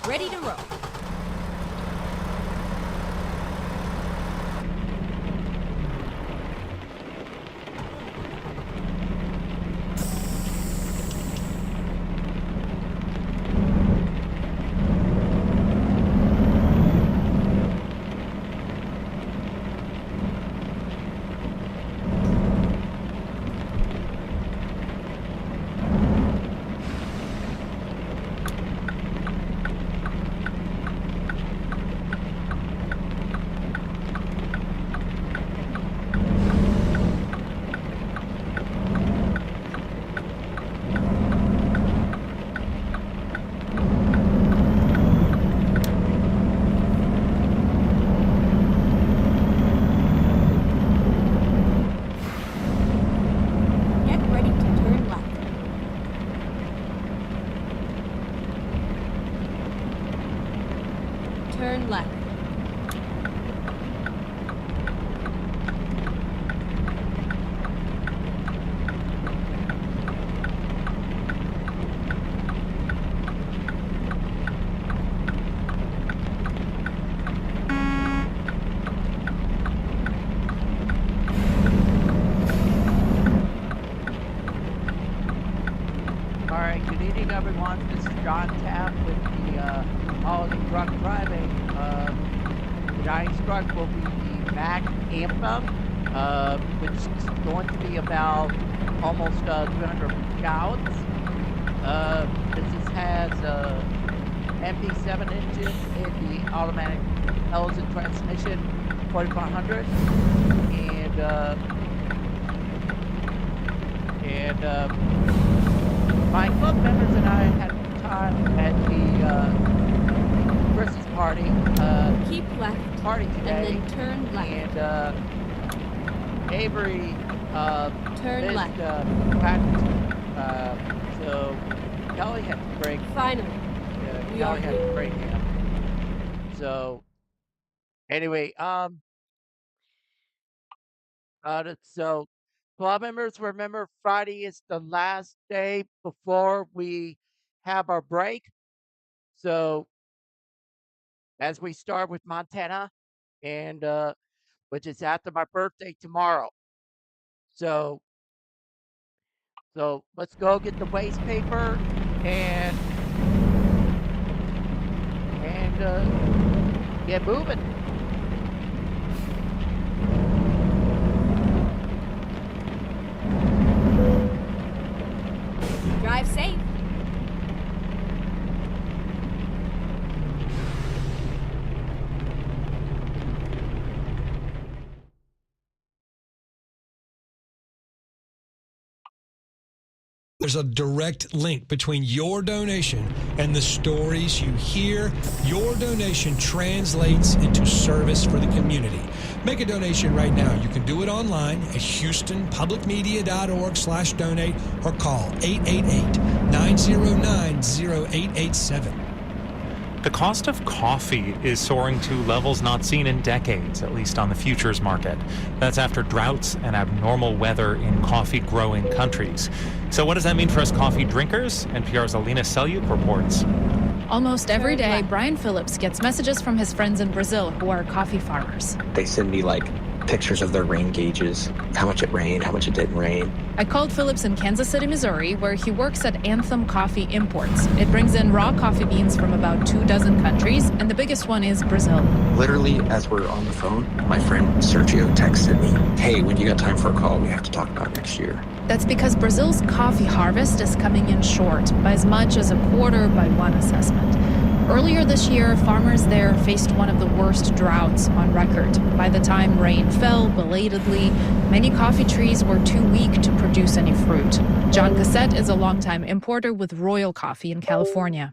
Ready to roll. Turn left. All right, good evening, everyone. This is John Tapp with the Holiday Truck Driving. Today's truck will be the Mack Anthem, which is going to be about almost 200 gallons. This has a MP7 engine in the automatic Allison transmission, 4500, my club members and I had a time at the Christmas party. Keep left. Party today. And then turn left. And Avery Turn missed, left. practice. So Kelly had to break. Finally. We Kelly are had here. to break him. So anyway, so club members, remember Friday is the last day before we have our break. So as we start with Montana, and which is after my birthday tomorrow. So let's go get the waste paper and get moving. Drive safe. There's a direct link between your donation and the stories you hear. Your donation translates into service for the community. Make a donation right now. You can do it online at houstonpublicmedia.org/donate or call 888-909-0887. The cost of coffee is soaring to levels not seen in decades, at least on the futures market. That's after droughts and abnormal weather in coffee-growing countries. So what does that mean for us coffee drinkers? NPR's Alina Selyuk reports. Almost every day, Brian Phillips gets messages from his friends in Brazil who are coffee farmers. They send me pictures of their rain gauges, how much it rained, how much it didn't rain. I called Phillips in Kansas City, Missouri, where he works at Anthem Coffee Imports. It brings in raw coffee beans from about 24 countries, and the biggest one is Brazil. Literally, as we're on the phone, my friend Sergio texted me, "Hey, when you got time for a call, we have to talk about next year." That's because Brazil's coffee harvest is coming in short by as much as a quarter by one assessment. Earlier this year, farmers there faced one of the worst droughts on record. By the time rain fell belatedly, many coffee trees were too weak to produce any fruit. John Cassette is a longtime importer with Royal Coffee in California.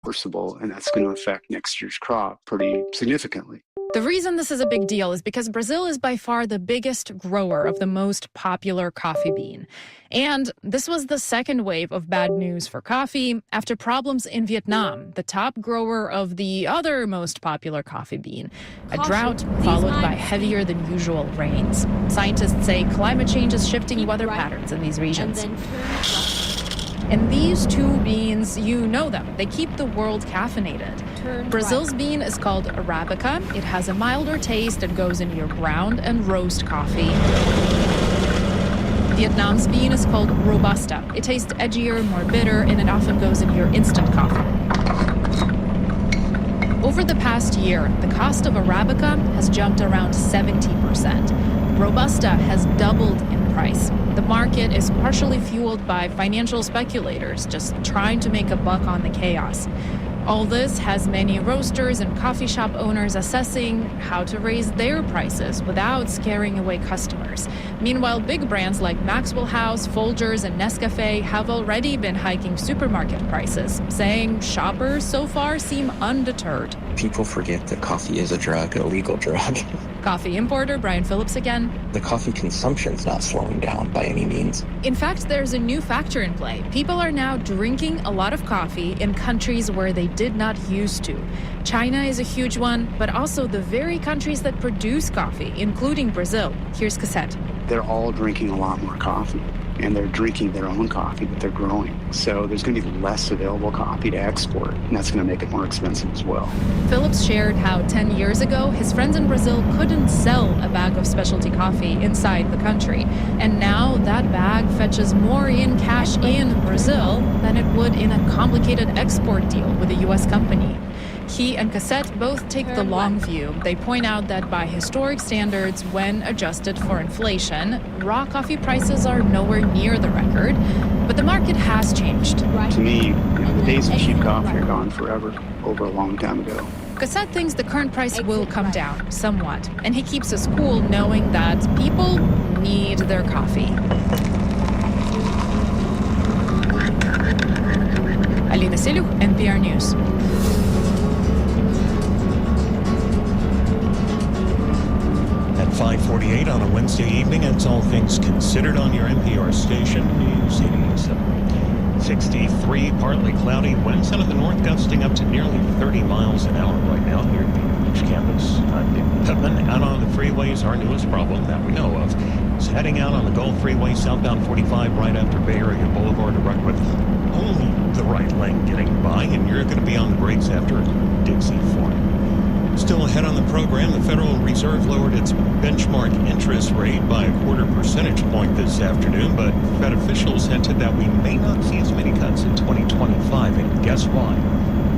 And that's going to affect next year's crop pretty significantly. The reason this is a big deal is because Brazil is by far the biggest grower of the most popular coffee bean. And this was the second wave of bad news for coffee after problems in Vietnam, the top grower of the other most popular coffee bean. A drought followed by heavier than usual rains. Scientists say climate change is shifting weather patterns in these regions. And then turn left. And these two beans, you know them. They keep the world caffeinated. Turn Brazil's bean is called Arabica. It has a milder taste and goes into your ground and roast coffee. Vietnam's bean is called Robusta. It tastes edgier, more bitter, and it often goes into your instant coffee. Over the past year, the cost of Arabica has jumped around 70%. Robusta has doubled in price. The market is partially fueled by financial speculators just trying to make a buck on the chaos. All this has many roasters and coffee shop owners assessing how to raise their prices without scaring away customers. Meanwhile, big brands like Maxwell House, Folgers, and Nescafe have already been hiking supermarket prices, saying shoppers so far seem undeterred. People forget that coffee is a drug, a legal drug. Coffee importer Brian Phillips again. The coffee consumption's not slowing down by any means. In fact, there's a new factor in play. People are now drinking a lot of coffee in countries where they did not used to. China is a huge one, but also the very countries that produce coffee, including Brazil. Here's Cassette. They're all drinking a lot more coffee, and they're drinking their own coffee that they're growing. So there's going to be less available coffee to export, and that's going to make it more expensive as well. Phillips shared how 10 years ago, his friends in Brazil couldn't sell a bag of specialty coffee inside the country. And now that bag fetches more in cash in Brazil than it would in a complicated export deal with a U.S. company. He and Cassette both take the long view. They point out that by historic standards, when adjusted for inflation, raw coffee prices are nowhere near the record. But the market has changed. To me, the days of cheap coffee are gone forever, over a long time ago. Cassette thinks the current price will come down somewhat, and he keeps us cool knowing that people need their coffee. Alina Selu, NPR News. At 5:48 on a Wednesday evening, it's All Things Considered on your NPR station, News 87. 63, partly cloudy, winds out of the north gusting up to nearly 30 miles an hour right now here at the beach campus. I'm David Pittman. Out on the freeways, our newest problem that we know of is heading out on the Gulf Freeway, southbound 45 right after Bay Area Boulevard, direct with only the right lane getting by, and you're going to be on the brakes after Dixie Ford. Still ahead on the program, the Federal Reserve lowered its benchmark interest rate by a 0.25 percentage point this afternoon, but Fed officials hinted that we may not see as many cuts in 2025, and guess why?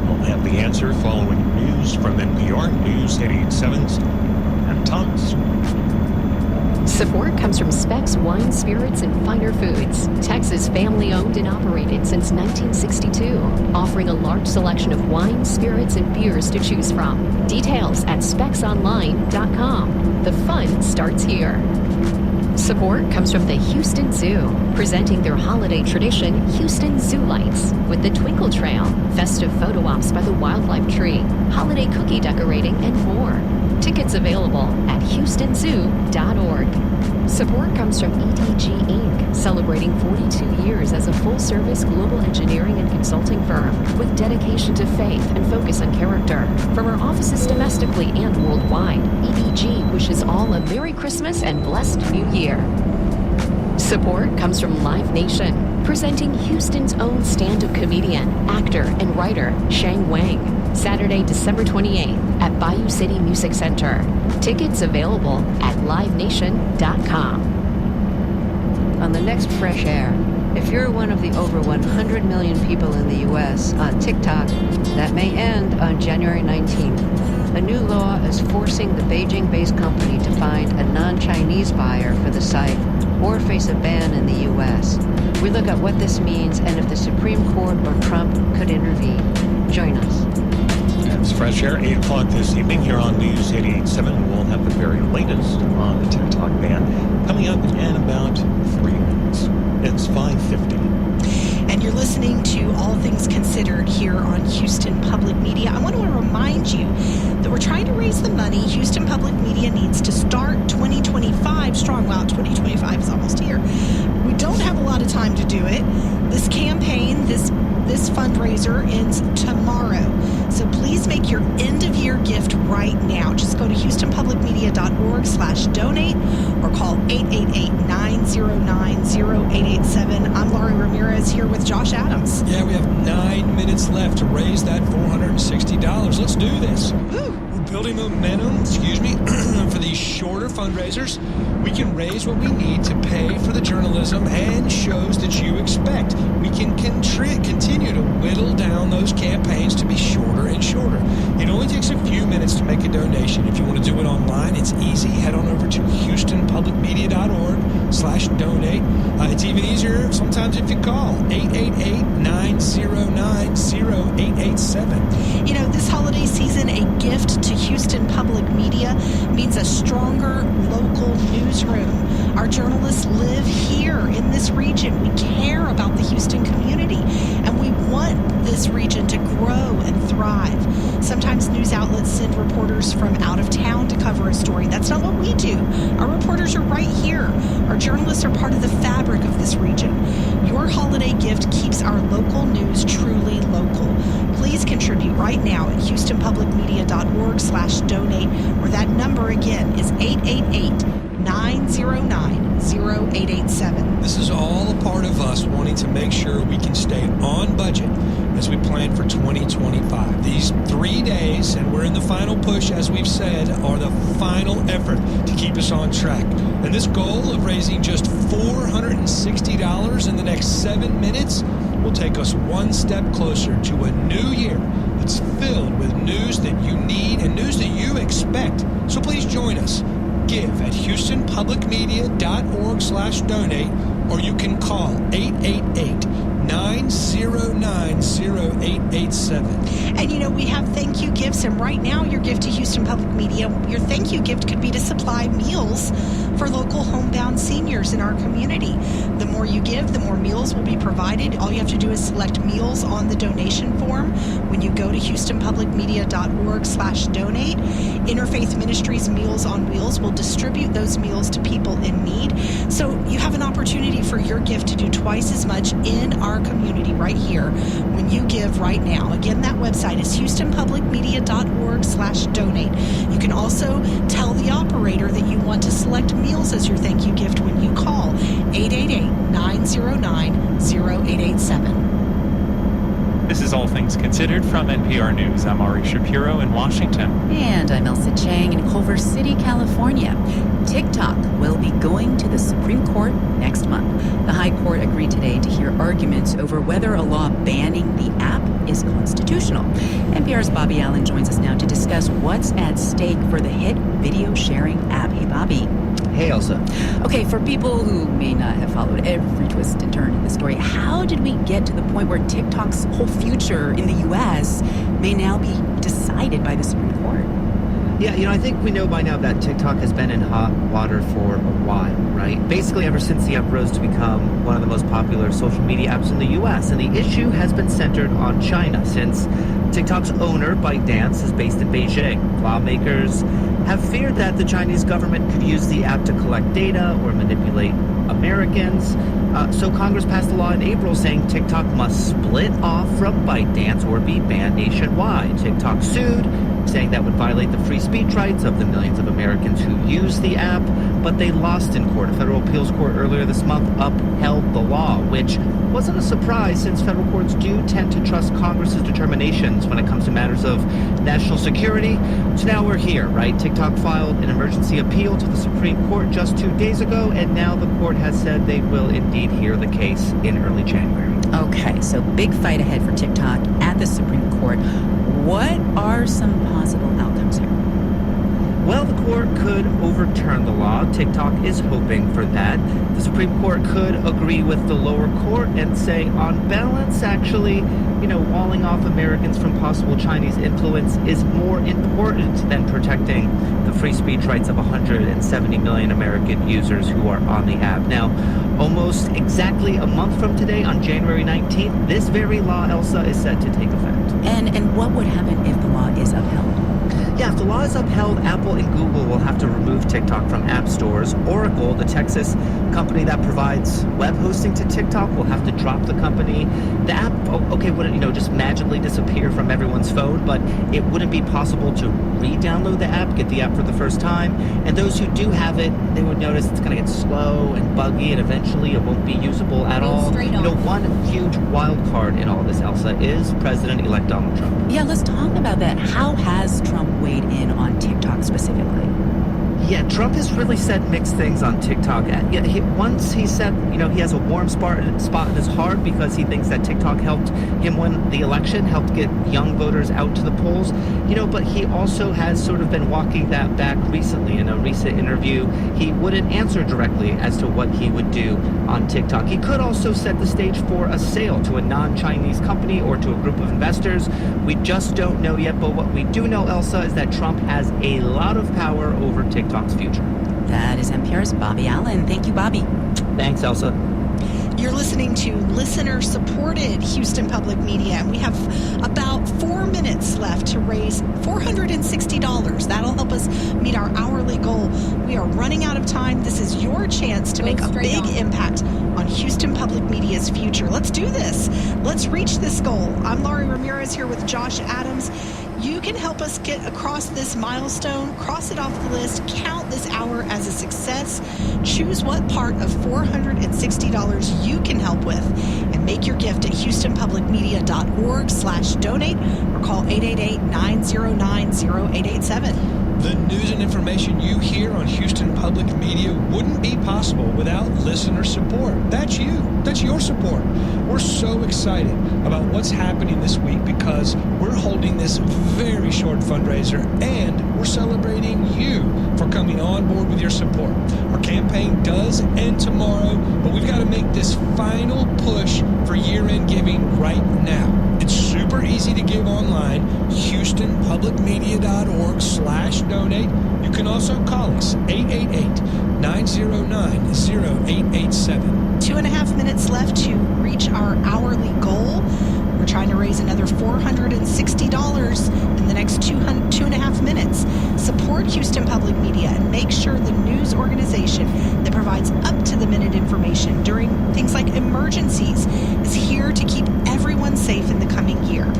We'll have the answer following news from NPR News 88.7's and Thomas. Support comes from Specs Wine, Spirits, and Finer Foods. Texas family-owned and operated since 1962, offering a large selection of wines, spirits, and beers to choose from. Details at specsonline.com. The fun starts here. Support comes from the Houston Zoo, presenting their holiday tradition, Houston Zoo Lights, with the Twinkle Trail, festive photo ops by the Wildlife Tree, holiday cookie decorating, and more. Tickets available at houstonzoo.org. Support comes from EDG Inc., celebrating 42 years as a full-service global engineering and consulting firm with dedication to faith and focus on character. From our offices domestically and worldwide, EDG wishes all a Merry Christmas and blessed New Year. Support comes from Live Nation, presenting Houston's own stand-up comedian, actor, and writer, Shang Wang. Saturday, December 28th at Bayou City Music Center. Tickets available at livenation.com. On the next Fresh Air, if you're one of the over 100 million people in the U.S. on TikTok, that may end on January 19th. A new law is forcing the Beijing-based company to find a non-Chinese buyer for the site or face a ban in the U.S. We look at what this means and if the Supreme Court or Trump could intervene. Join us. It's Fresh Air, 8 o'clock this evening here on News 88.7. We'll have the very latest on the TikTok ban coming up in about 3 minutes. It's 5:50. And you're listening to All Things Considered here on Houston Public Media. I want to remind you that we're trying to raise the money Houston Public Media needs to start 2025 strong. Well, 2025 is almost here. We don't have a lot of time to do it. This campaign, this fundraiser ends tomorrow. So So please make your end-of-year gift right now. Just go to HoustonPublicMedia.org/donate or call 888-909-0887. I'm Laurie Ramirez here with Josh Adams. Yeah, we have 9 minutes left to raise that $460. Let's do this. Woo. We're building momentum, for these shorter fundraisers. We can raise what we need to pay for the journalism and shows that you expect. We can continue to whittle down those campaigns to be shorter and shorter. It only takes a few minutes to make a donation. If you want to do it online, it's easy. Head on over to HoustonPublicMedia.org/donate. It's even easier sometimes if you call 888-909-0887. You know, this holiday season, a gift to Houston Public Media means a stronger local newsroom. Our journalists live here in this region. We care about the Houston community, and we want this region to grow and thrive. Sometimes news outlets send reporters from out of town to cover a story. That's not what we do. Our reporters are right here. Our journalists are part of the fabric of this region. Your holiday gift keeps our local news truly local. Please contribute right now at HoustonPublicMedia.org/donate, or that number again is 888-909-0887. This is all a part of us wanting to make sure we can stay on budget as we plan for 2025. These 3 days, and we're in the final push, as we've said, are the final effort to keep us on track. And this goal of raising just $460 in the next 7 minutes will take us one step closer to a new year that's filled with news that you need and news that you expect. So please join us. Give at HoustonPublicMedia.org/donate, or you can call 888-909-0887. And you know, we have thank you gifts, and right now your gift to Houston Public Media, your thank you gift could be to supply meals for local homebound seniors in our community. The more you give, the more meals will be provided. All you have to do is select meals on the donation form when you go to HoustonPublicMedia.org/donate. Interfaith Ministries Meals on Wheels will distribute those meals to people in need. So you have an opportunity for your gift to do twice as much in our community right here when you give right now. Again, that website is HoustonPublicMedia.org/donate. You can also tell the operator that you want to select meals as your thank you gift when you call 888-909-0887. This is All Things Considered from NPR News. I'm Ari Shapiro in Washington. And I'm Elsa Chang in Culver City, California. TikTok will be going to the Supreme Court next month. The High Court agreed today to hear arguments over whether a law banning the app is constitutional. NPR's Bobby Allen joins us now to discuss what's at stake for the hit video sharing app. Hey, Bobby. Hey, Elsa. Okay, for people who may not have followed every twist and turn in the story, how did we get to the point where TikTok's whole future in the U.S. may now be decided by the Supreme Court? Yeah, I think we know by now that TikTok has been in hot water for a while, right? Basically, ever since the app rose to become one of the most popular social media apps in the U.S. And the issue has been centered on China, since TikTok's owner, ByteDance, is based in Beijing. Lawmakers have feared that the Chinese government could use the app to collect data or manipulate Americans. So Congress passed a law in April saying TikTok must split off from ByteDance or be banned nationwide. TikTok sued, saying that would violate the free speech rights of the millions of Americans who use the app, but they lost in court. A federal appeals court earlier this month upheld the law, which wasn't a surprise since federal courts do tend to trust Congress's determinations when it comes to matters of national security. So now we're here, right? TikTok filed an emergency appeal to the Supreme Court just 2 days ago, and now the court has said they will indeed hear the case in early January. Okay, so big fight ahead for TikTok at the Supreme Court. What are some possible outcomes here? Well, the court could overturn the law. TikTok is hoping for that. The Supreme Court could agree with the lower court and say, on balance, actually, walling off Americans from possible Chinese influence is more important than protecting the free speech rights of 170 million American users who are on the app. Now, almost exactly a month from today, on January 19th, this very law, Elsa, is set to take effect. And what would happen if the law is upheld? Yeah, if the law is upheld, Apple and Google will have to remove TikTok from app stores. Oracle, the Texas company that provides web hosting to TikTok, will have to drop the company. The app, wouldn't, just magically disappear from everyone's phone, but it wouldn't be possible to re-download the app, get the app for the first time. And those who do have it, they would notice it's going to get slow and buggy, and eventually it won't be usable at all. One huge wild card in all this, Elsa, is President-elect Donald Trump. Yeah, let's talk about that. How has Trump weighed in on TikTok specifically? Yeah, Trump has really said mixed things on TikTok. Once he said, he has a warm spot in his heart because he thinks that TikTok helped him win the election, helped get young voters out to the polls. But he also has sort of been walking that back recently. In a recent interview, he wouldn't answer directly as to what he would do on TikTok. He could also set the stage for a sale to a non-Chinese company or to a group of investors. We just don't know yet, but what we do know, Elsa, is that Trump has a lot of power over TikTok's future. That is NPR's Bobby Allen. Thank you, Bobby. Thanks, Elsa. You're listening to listener-supported Houston Public Media, and we have about 4 minutes left to raise $460. That'll help us meet our hourly goal. We are running out of time. This is your chance to make a big impact on Houston Public Media's future. Let's do this. Let's reach this goal. I'm Laurie Ramirez here with Josh Adams. You can help us get across this milestone, cross it off the list, count this hour as a success, choose what part of $460 you can help with, and make your gift at houstonpublicmedia.org/donate or call 888-909-0887. The news and information you hear on Houston Public Media wouldn't be possible without listener support. That's you. That's your support. We're so excited about what's happening this week because we're holding this very short fundraiser and we're celebrating you for coming on board with your support. Our campaign does end tomorrow, but we've got to make this final push for year-end giving right now. It's super easy to give online, houstonpublicmedia.org/donate. You can also call us, 888-909-0887. 2.5 minutes left to reach our hourly goal. We're trying to raise another $460 in the next 2.5 minutes. Support Houston Public Media and make sure the news organization that provides up-to-the-minute information during things like emergencies is here to keep everyone safe in the coming year.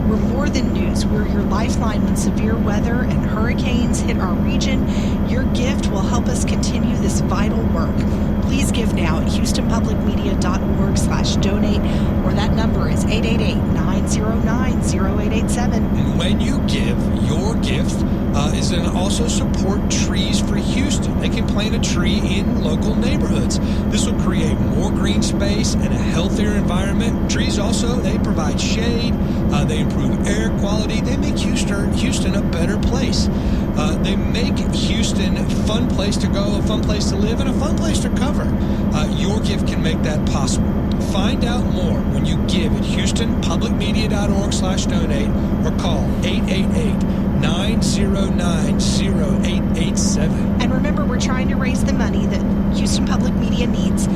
We're more than news. We're your lifeline when severe weather and hurricanes hit our region. Your gift will help us continue this vital work. Please give now at houstonpublicmedia.org/donate, or that number is 888-909-0887. When you give, your gift is going to also support Trees for Houston. They can plant a tree in local neighborhoods. This will create more green space and a healthier environment. Trees also, they provide shade, they improve air quality, they make Houston a better place. They make Houston a fun place to go, a fun place to live, and a fun place to cover. Your gift can make that possible. Find out more when you give at houstonpublicmedia.org/donate or call 888-909-0887. And remember, we're trying to raise the money that Houston Public Media needs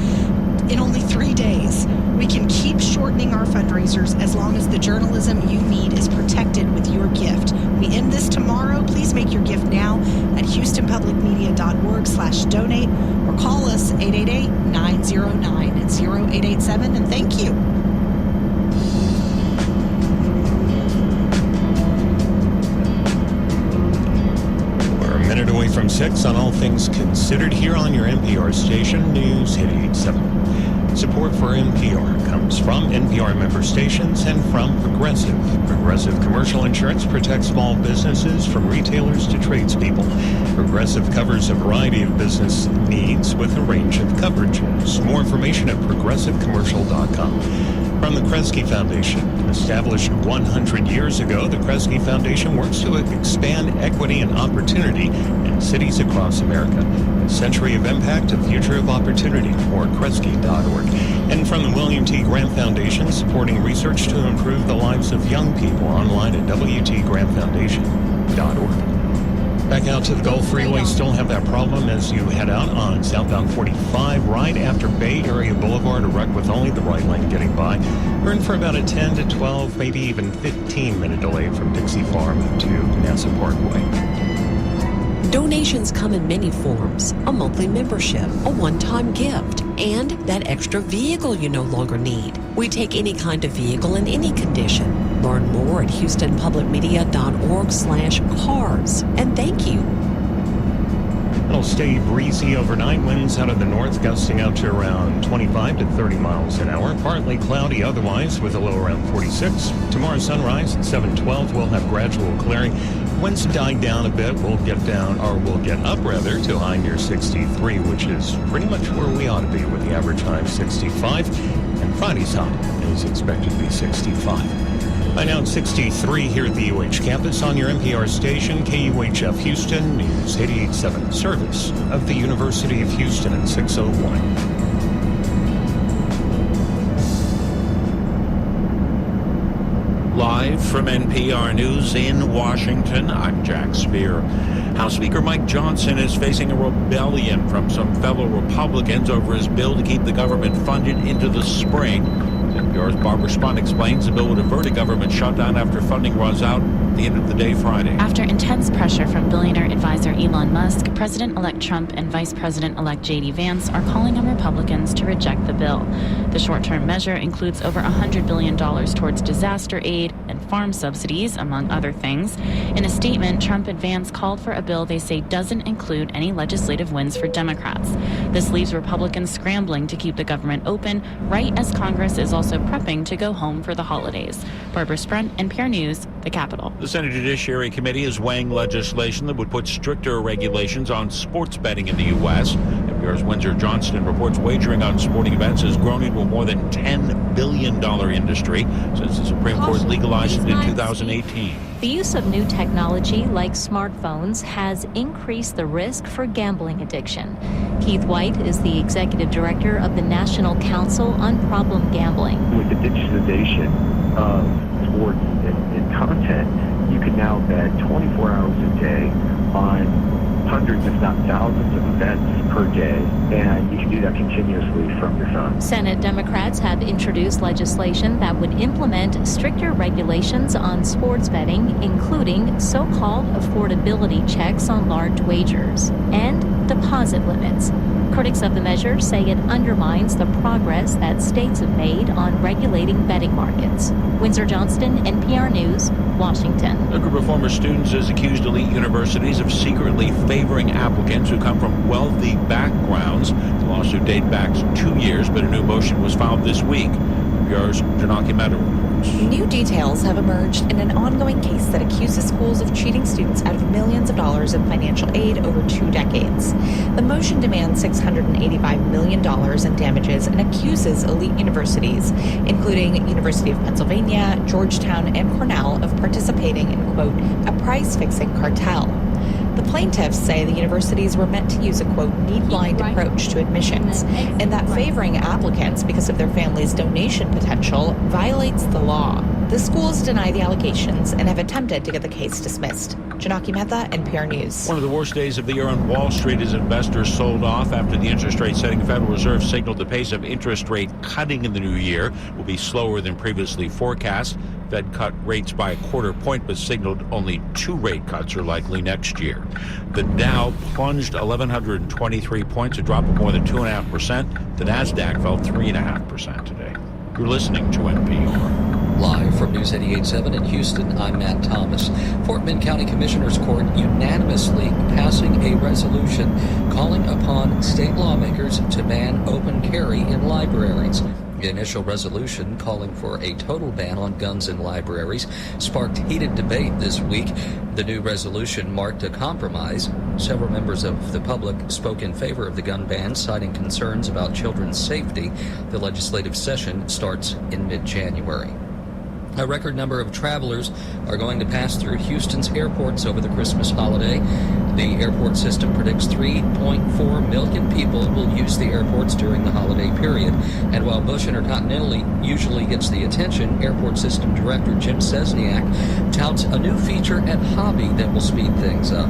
in only 3 days. We can keep shortening our fundraisers as long as the journalism you need is protected with your gift. We end this tomorrow. Please make your gift now at houstonpublicmedia.org/donate or call us 888-909-0887. And thank you. We're a minute away from 6 on All Things Considered here on your NPR station, News Hit 87. Support for NPR comes from NPR member stations and from Progressive. Progressive Commercial Insurance protects small businesses from retailers to tradespeople. Progressive covers a variety of business needs with a range of coverages. More information at progressivecommercial.com. From the Kresge Foundation. Established 100 years ago, the Kresge Foundation works to expand equity and opportunity in cities across America. A century of impact, a future of opportunity. More at Kresge.org. And from the William T. Grant Foundation, supporting research to improve the lives of young people, online at WTGrantFoundation.org. Back out to the Gulf Freeway, still have that problem as you head out on southbound 45 right after Bay Area Boulevard, a wreck with only the right lane getting by. We're in for about a 10 to 12, maybe even 15-minute delay from Dixie Farm to NASA Parkway. Donations come in many forms: a monthly membership, a one-time gift, and that extra vehicle you no longer need. We take any kind of vehicle in any condition. Learn more at houstonpublicmedia.org/cars. And thank you. It'll stay breezy overnight. Winds out of the north gusting out to around 25 to 30 miles an hour. Partly cloudy otherwise with a low around 46. Tomorrow sunrise at 7:12. We'll have gradual clearing. Winds die down a bit. We'll get up rather to a high near 63, which is pretty much where we ought to be with the average high of 65. And Friday's high is expected to be 65. By now it's 63 here at the UH campus on your NPR station, KUHF Houston, News 88.7, service of the University of Houston at 6:01. Live from NPR News in Washington, I'm Jack Spear. House Speaker Mike Johnson is facing a rebellion from some fellow Republicans over his bill to keep the government funded into the spring. NPR's Barbara Spun explains the bill would avert a government shutdown after funding runs out at the end of the day Friday. After intense pressure from billionaire advisor Elon Musk, President-elect Trump and Vice President-elect J.D. Vance are calling on Republicans to reject the bill. The short-term measure includes over $100 billion towards disaster aid and farm subsidies, among other things. In a statement, Trump and Vance called for a bill they say doesn't include any legislative wins for Democrats. This leaves Republicans scrambling to keep the government open, right as Congress is also prepping to go home for the holidays. Barbara Sprunt, NPR News, the Capitol. The Senate Judiciary Committee is weighing legislation that would put stricter regulations on sports betting in the U.S. NPR's Windsor Johnston reports wagering on sporting events has grown into a more than $10 billion industry since the Supreme Court legalized it in 2018. The use of new technology like smartphones has increased the risk for gambling addiction. Keith White is the executive director of the National Council on Problem Gambling. With the digitization of sports and content, you can now bet 24 hours a day on hundreds, if not thousands, of events per day, and you can do that continuously from your phone. Senate Democrats have introduced legislation that would implement stricter regulations on sports betting, including so-called affordability checks on large wagers and deposit limits. Critics of the measure say it undermines the progress that states have made on regulating betting markets. Windsor Johnston, NPR News, Washington. A group of former students has accused elite universities of secretly favoring applicants who come from wealthy backgrounds. The lawsuit dates back 2 years, but a new motion was filed this week. NPR's Janaki Mehta reports. New details have emerged in an ongoing case that accuses schools of cheating students out of millions of dollars in financial aid over 2 decades. The motion demands $685 million in damages and accuses elite universities, including University of Pennsylvania, Georgetown, and Cornell, of participating in, quote, a price-fixing cartel. The plaintiffs say the universities were meant to use a, quote, need-blind approach to admissions, and that favoring applicants because of their family's donation potential violates the law. The schools deny the allegations and have attempted to get the case dismissed. Janaki Mehta, NPR News. One of the worst days of the year on Wall Street as investors sold off after the interest rate setting Federal Reserve signaled the pace of interest rate cutting in the new year will be slower than previously forecast. Fed cut rates by a quarter point, but signaled only 2 rate cuts are likely next year. The Dow plunged 1,123 points, a drop of more than 2.5%. The NASDAQ fell 3.5% today. You're listening to NPR. Live from News 88.7 in Houston, I'm Matt Thomas. Fort Bend County Commissioners Court unanimously passing a resolution calling upon state lawmakers to ban open carry in libraries. The initial resolution calling for a total ban on guns in libraries sparked heated debate this week. The new resolution marked a compromise. Several members of the public spoke in favor of the gun ban, citing concerns about children's safety. The legislative session starts in mid-January. A record number of travelers are going to pass through Houston's airports over the Christmas holiday. The airport system predicts 3.4 million people will use the airports during the holiday period. And while Bush Intercontinental usually gets the attention, Airport System Director Jim Sesniak touts a new feature at Hobby that will speed things up.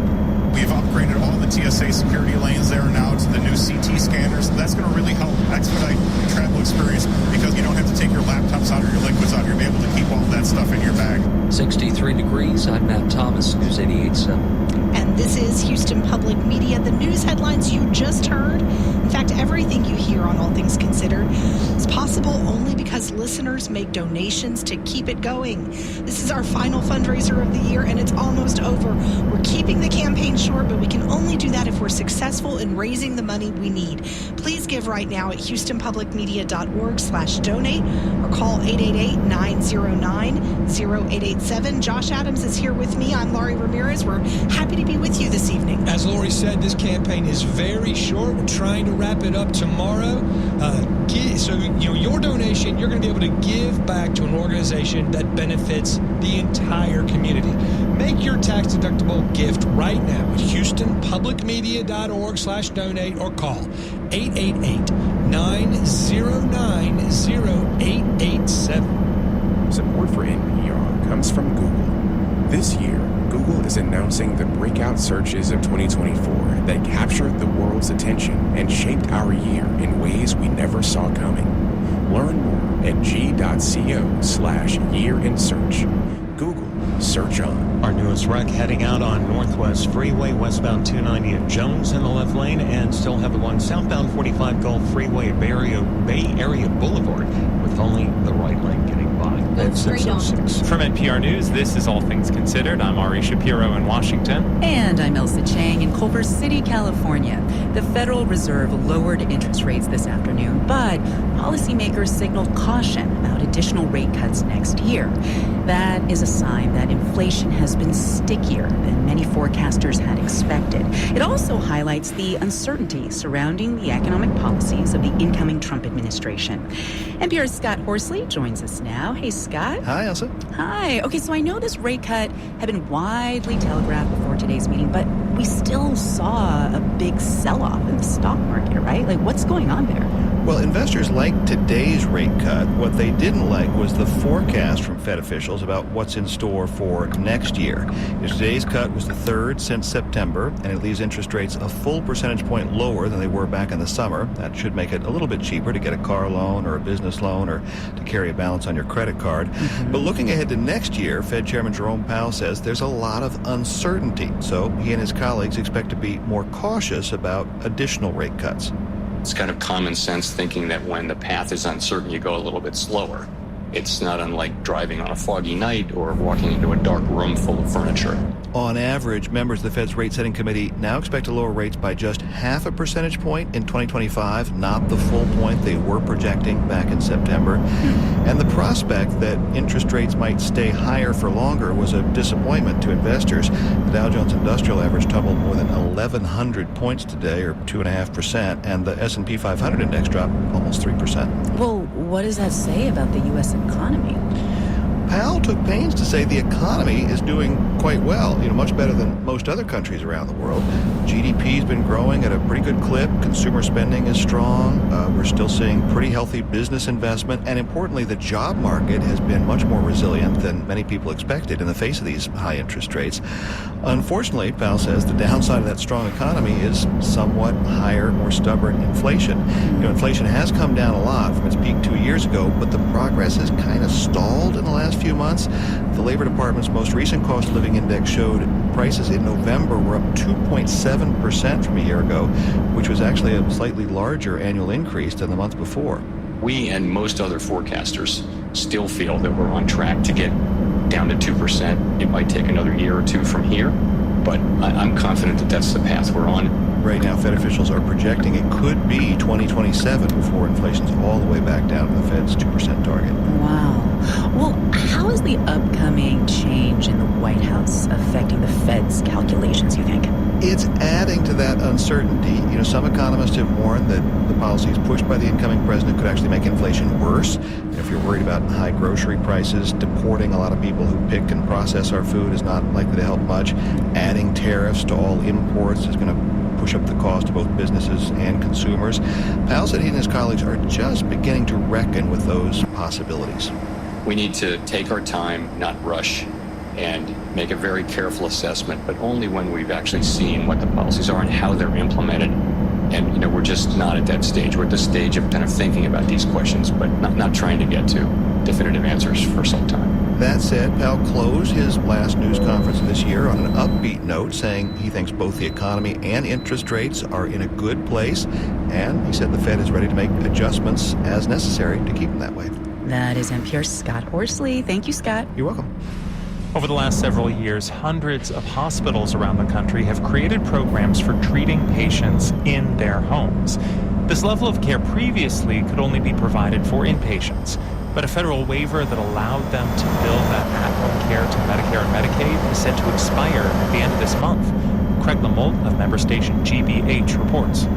We've upgraded all the TSA security lanes there now to the new CT scanners. That's going to really help expedite the travel experience because you don't have to take your laptops out or your liquids out. You'll be able to keep all that stuff in your bag. 63 degrees. I'm Matt Thomas, News 88.7. And this is Houston Public Media. The news headlines you just heard, in fact, everything you hear on All Things Considered, is possible only because listeners make donations to keep it going. This is our final fundraiser of the year, and it's almost over. We're keeping the campaign short, but we can only do that if we're successful in raising the money we need. Please give right now at houstonpublicmedia.org/donate or call 888-909-0887. Josh Adams is here with me. I'm Laurie Ramirez. We're happy to be with you this evening. As Lori said, this campaign is very short. We're trying to wrap it up tomorrow. So, your donation, you're going to be able to give back to an organization that benefits the entire community. Make your tax-deductible gift right now at houstonpublicmedia.org/donate or call 888-909-0887. Support for NPR comes from Google. This year, Google is announcing the breakout searches of 2024 that captured the world's attention and shaped our year in ways we never saw coming. Learn more at g.co/year-in-search. Google, search on. Our newest wreck heading out on Northwest Freeway, westbound 290 at Jones in the left lane, and still have the one southbound 45 Gulf Freeway at Bay Area Boulevard with only the right lane getting by. That's 606. From NPR News, this is All Things Considered. I'm Ari Shapiro in Washington. And I'm Elsa Chang in Culver City, California. The Federal Reserve lowered interest rates this afternoon, but policymakers signaled caution about additional rate cuts next year. That is a sign that inflation has been stickier than many forecasters had expected. It also highlights the uncertainty surrounding the economic policies of the incoming Trump administration. NPR's Scott Horsley joins us now. Hey, Scott. Hi, Elsa. Hi. Okay, so I know this rate cut had been widely telegraphed before today's meeting, but we still saw a big sell-off in the stock market, right? Like, what's going on there? Well, investors liked today's rate cut. What they didn't like was the forecast from Fed officials about what's in store for next year. Today's cut was the third since September, and it leaves interest rates a full percentage point lower than they were back in the summer. That should make it a little bit cheaper to get a car loan or a business loan or to carry a balance on your credit card. But looking ahead to next year, Fed Chairman Jerome Powell says there's a lot of uncertainty. So he and his colleagues expect to be more cautious about additional rate cuts. It's kind of common sense thinking that when the path is uncertain, you go a little bit slower. It's not unlike driving on a foggy night or walking into a dark room full of furniture. On average, members of the Fed's rate-setting committee now expect to lower rates by just half a percentage point in 2025, not the full point they were projecting back in September. And the prospect that interest rates might stay higher for longer was a disappointment to investors. The Dow Jones Industrial Average tumbled more than 1,100 points today, or 2.5%, and the S&P 500 index dropped almost 3%. Well, what does that say about the U.S. economy? Powell took pains to say the economy is doing quite well, much better than most other countries around the world. GDP's been growing at a pretty good clip. Consumer spending is strong. We're still seeing pretty healthy business investment. And importantly, the job market has been much more resilient than many people expected in the face of these high interest rates. Unfortunately, Powell says the downside of that strong economy is somewhat higher, more stubborn inflation. Inflation has come down a lot from its peak 2 years ago, but the progress has kind of stalled in the last few months. The Labor Department's most recent cost of living index showed prices in November were up 2.7% from a year ago, which was actually a slightly larger annual increase than the month before. We and most other forecasters still feel that we're on track to get down to 2%. It might take another year or two from here, but I'm confident that that's the path we're on. Right now, Fed officials are projecting it could be 2027 before inflation's all the way back down to the Fed's 2% target. Wow. Well, how is the upcoming change in the White House affecting the Fed's calculations, you think? It's adding to that uncertainty. Some economists have warned that the policies pushed by the incoming president could actually make inflation worse. If you're worried about high grocery prices, deporting a lot of people who pick and process our food is not likely to help much. Adding tariffs to all imports is going to push up the cost of both businesses and consumers. Powell said he and his colleagues are just beginning to reckon with those possibilities. We need to take our time, not rush, and make a very careful assessment, but only when we've actually seen what the policies are and how they're implemented. And, we're just not at that stage. We're at the stage of kind of thinking about these questions, but not trying to get to definitive answers for some time. That said, Powell closed his last news conference this year on an upbeat note, saying he thinks both the economy and interest rates are in a good place. And he said the Fed is ready to make adjustments as necessary to keep them that way. That is NPR's Scott Horsley. Thank you, Scott. You're welcome. Over the last several years, hundreds of hospitals around the country have created programs for treating patients in their homes. This level of care previously could only be provided for inpatients, but a federal waiver that allowed them to bill that at-home care to Medicare and Medicaid is set to expire at the end of this month. Craig Lamolt of member station GBH reports.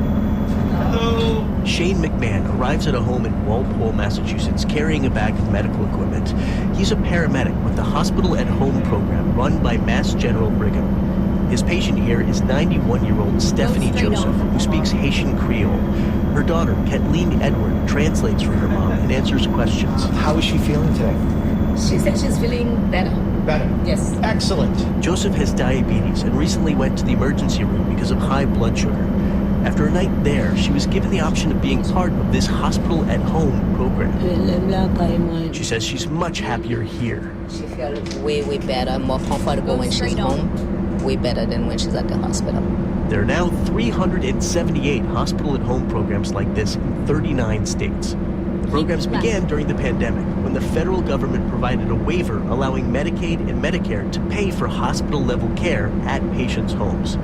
Hello. Shane McMahon arrives at a home in Walpole, Massachusetts, carrying a bag of medical equipment. He's a paramedic with the Hospital at Home program run by Mass General Brigham. His patient here is 91-year-old Stephanie Joseph, who speaks Haitian Creole. Her daughter, Kathleen Edward, translates for her mom and answers questions. How is she feeling today? She said she's feeling better. Better? Yes. Excellent. Joseph has diabetes and recently went to the emergency room because of high blood sugar. After a night there, she was given the option of being part of this Hospital at Home program. She says she's much happier here. She feels way better, more comfortable when she's home. Way better than when she's at the hospital. There are now 378 Hospital at Home programs like this in 39 states. The programs began during the pandemic, when the federal government provided a waiver allowing Medicaid and Medicare to pay for hospital-level care at patients' homes.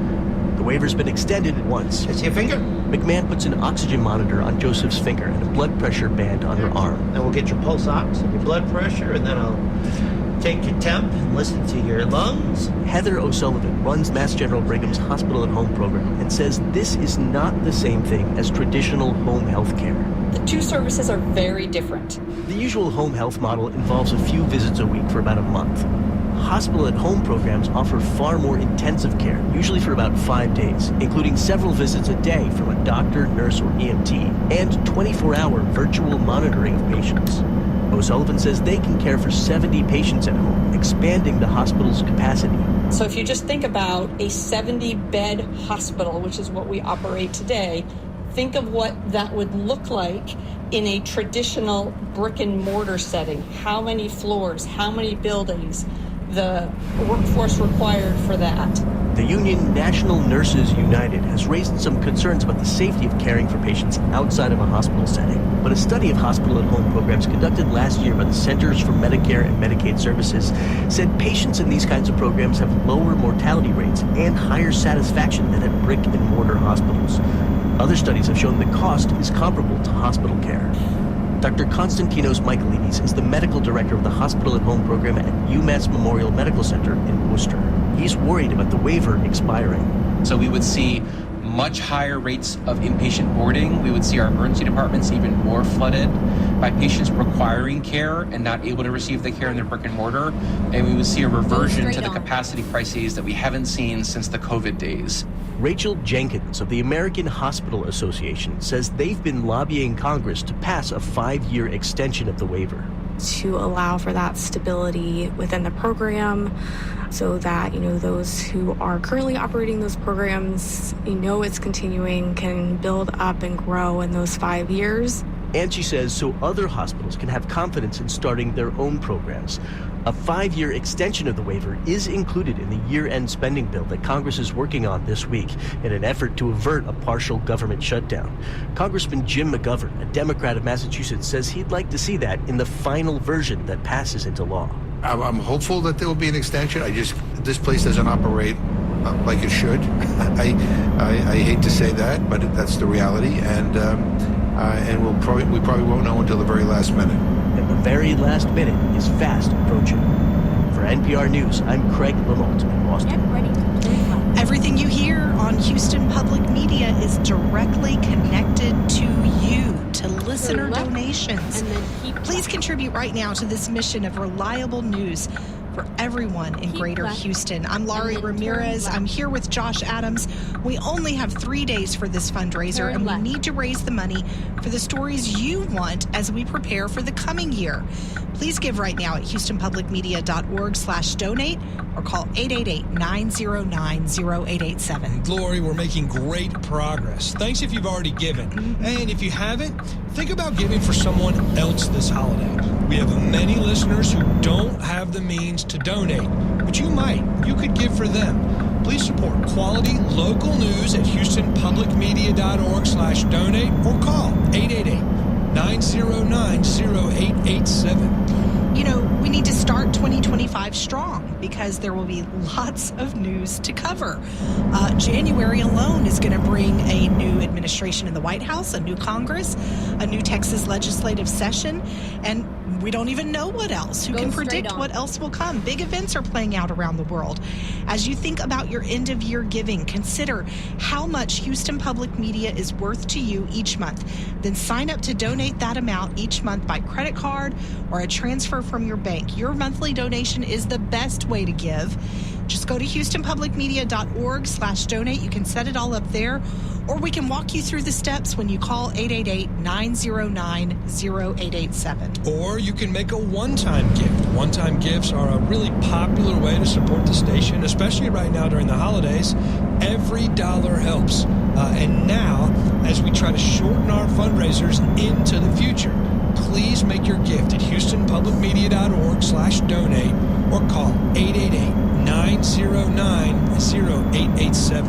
The waiver's been extended once. It's your finger? McMahon puts an oxygen monitor on Joseph's finger and a blood pressure band on her arm. Then we'll get your pulse ox and your blood pressure, and then I'll take your temp and listen to your lungs. Heather O'Sullivan runs Mass General Brigham's Hospital at Home program and says this is not the same thing as traditional home health care. The two services are very different. The usual home health model involves a few visits a week for about a month. Hospital at Home programs offer far more intensive care, usually for about 5 days, including several visits a day from a doctor, nurse, or EMT, and 24-hour virtual monitoring of patients. O'Sullivan says they can care for 70 patients at home, expanding the hospital's capacity. So if you just think about a 70-bed hospital, which is what we operate today, think of what that would look like in a traditional brick and mortar setting. How many floors, how many buildings, the workforce required for that. The union National Nurses United has raised some concerns about the safety of caring for patients outside of a hospital setting. But a study of Hospital at Home programs conducted last year by the Centers for Medicare and Medicaid Services said patients in these kinds of programs have lower mortality rates and higher satisfaction than at brick and mortar hospitals. Other studies have shown the cost is comparable to hospital care. Dr. Konstantinos Michaelides is the medical director of the Hospital at Home program at UMass Memorial Medical Center in Worcester. He's worried about the waiver expiring. So we would see much higher rates of inpatient boarding. We would see our emergency departments even more flooded by patients requiring care and not able to receive the care in their brick and mortar. And we would see a reversion to the capacity crises that we haven't seen since the COVID days. Rachel Jenkins of the American Hospital Association says they've been lobbying Congress to pass a 5-year extension of the waiver. To allow for that stability within the program so that, those who are currently operating those programs, it's continuing, can build up and grow in those 5 years. And she says so other hospitals can have confidence in starting their own programs. A 5-year extension of the waiver is included in the year-end spending bill that Congress is working on this week in an effort to avert a partial government shutdown. Congressman Jim McGovern, a Democrat of Massachusetts, says he'd like to see that in the final version that passes into law. I'm hopeful that there will be an extension. This place doesn't operate like it should. I hate to say that, but that's the reality, and we probably won't know until the very last minute. And the very last minute is fast approaching. For NPR News, I'm Craig Lamont in Boston. Everything you hear on Houston Public Media is directly connected to you, to listener donations. Please contribute right now to this mission of reliable news. for everyone in Greater Houston. I'm Laurie Ramirez. I'm here with Josh Adams. We only have 3 days for this fundraiser, and we need to raise the money for the stories you want as we prepare for the coming year. Please give right now at HoustonPublicMedia.org/donate or call 888-909-0887. Lori, we're making great progress. Thanks if you've already given. And if you haven't, think about giving for someone else this holiday. We have many listeners who don't have the means to donate, but you might. You could give for them. Please support quality local news at HoustonPublicMedia.org/donate or call 888-909-0887. You know, we need to start 2025 strong because there will be lots of news to cover. January alone is going to bring a new administration in the White House, a new Congress, a new Texas legislative session, and we don't even know what else. Who can predict what else will come? Big events are playing out around the world. As you think about your end-of-year giving, consider how much Houston Public Media is worth to you each month. Then sign up to donate that amount each month by credit card or a transfer from your bank. Your monthly donation is the best way to give. Just go to HoustonPublicMedia.org/donate. You can set it all up there, or we can walk you through the steps when you call 888-909-0887. Or you can make a one-time gift. One-time gifts are a really popular way to support the station, especially right now during the holidays. Every dollar helps. And now, as we try to shorten our fundraisers into the future, please make your gift at HoustonPublicMedia.org/donate or call 888-909-0887.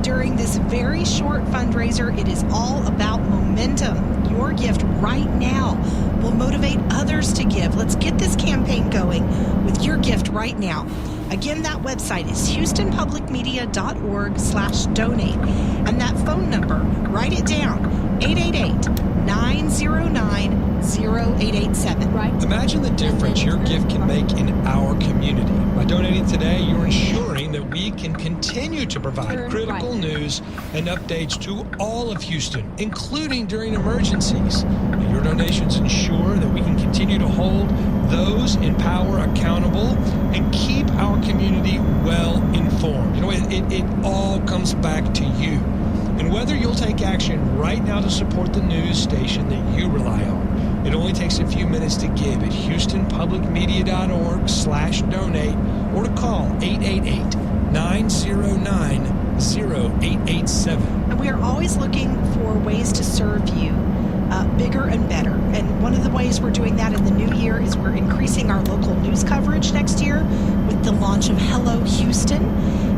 During this very short fundraiser, it is all about momentum. Your gift right now will motivate others to give. Let's get this campaign going with your gift right now. Again, that website is HoustonPublicMedia.org/donate. And that phone number, write it down, 888-909-0887. Right. Imagine the difference your gift can make in our community. By donating today, you're ensuring that we can continue to provide critical news and updates to all of Houston, including during emergencies. Your donations ensure that we can continue to hold those in power accountable and keep our community well informed. You know, it all comes back to you. And whether you'll take action right now to support the news station that you rely on, it only takes a few minutes to give at HoustonPublicMedia.org/donate or to call 888-909-0887. And we are always looking for ways to serve you bigger and better. And one of the ways we're doing that in the new year is we're increasing our local news coverage next year with the launch of Hello Houston.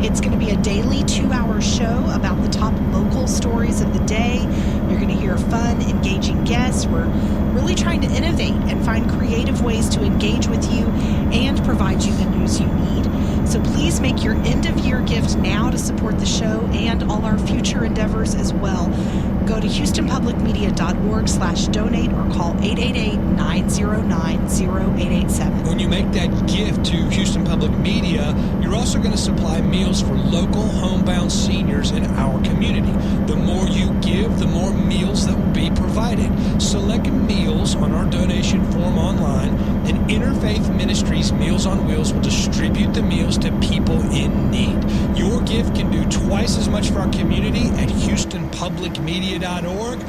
It's going to be a daily 2-hour show about the top local stories of the day. You're going to hear fun, engaging guests. We're really trying to innovate and find creative ways to engage with you and provide you the news you need. So please make your end-of-year gift now to support the show and all our future endeavors as well. Go to HoustonPublicMedia.org/donate or call 888-909-0887. When you make that gift to Houston Public Media, you're also going to supply meals for local homebound seniors in our community. The more you give, the more meals that will be provided. Select meals on our donation form online, and Interfaith Ministries Meals on Wheels will distribute the meals to people in need. Your gift can do twice as much for our community at HoustonPublicMedia.org.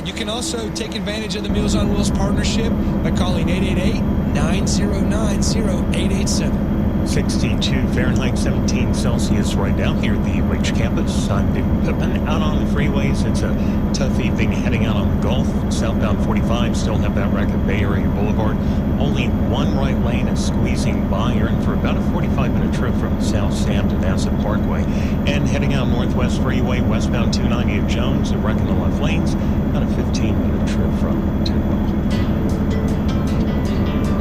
You can also take advantage of the Meals on Wheels partnership by calling 888-909-0887. 62 Fahrenheit, 17 Celsius right now here at the Ridge campus. I'm David Pittman. Out on the freeways, it's a tough evening heading out on the Gulf. Southbound 45, still have that wreck at Bay Area Boulevard. Only one right lane is squeezing by. You're in for about a 45-minute trip from South Sam to Nassau Parkway. And heading out Northwest Freeway, westbound 290 at Jones, a wreck in the left lanes. About a 15-minute trip from Tidwell.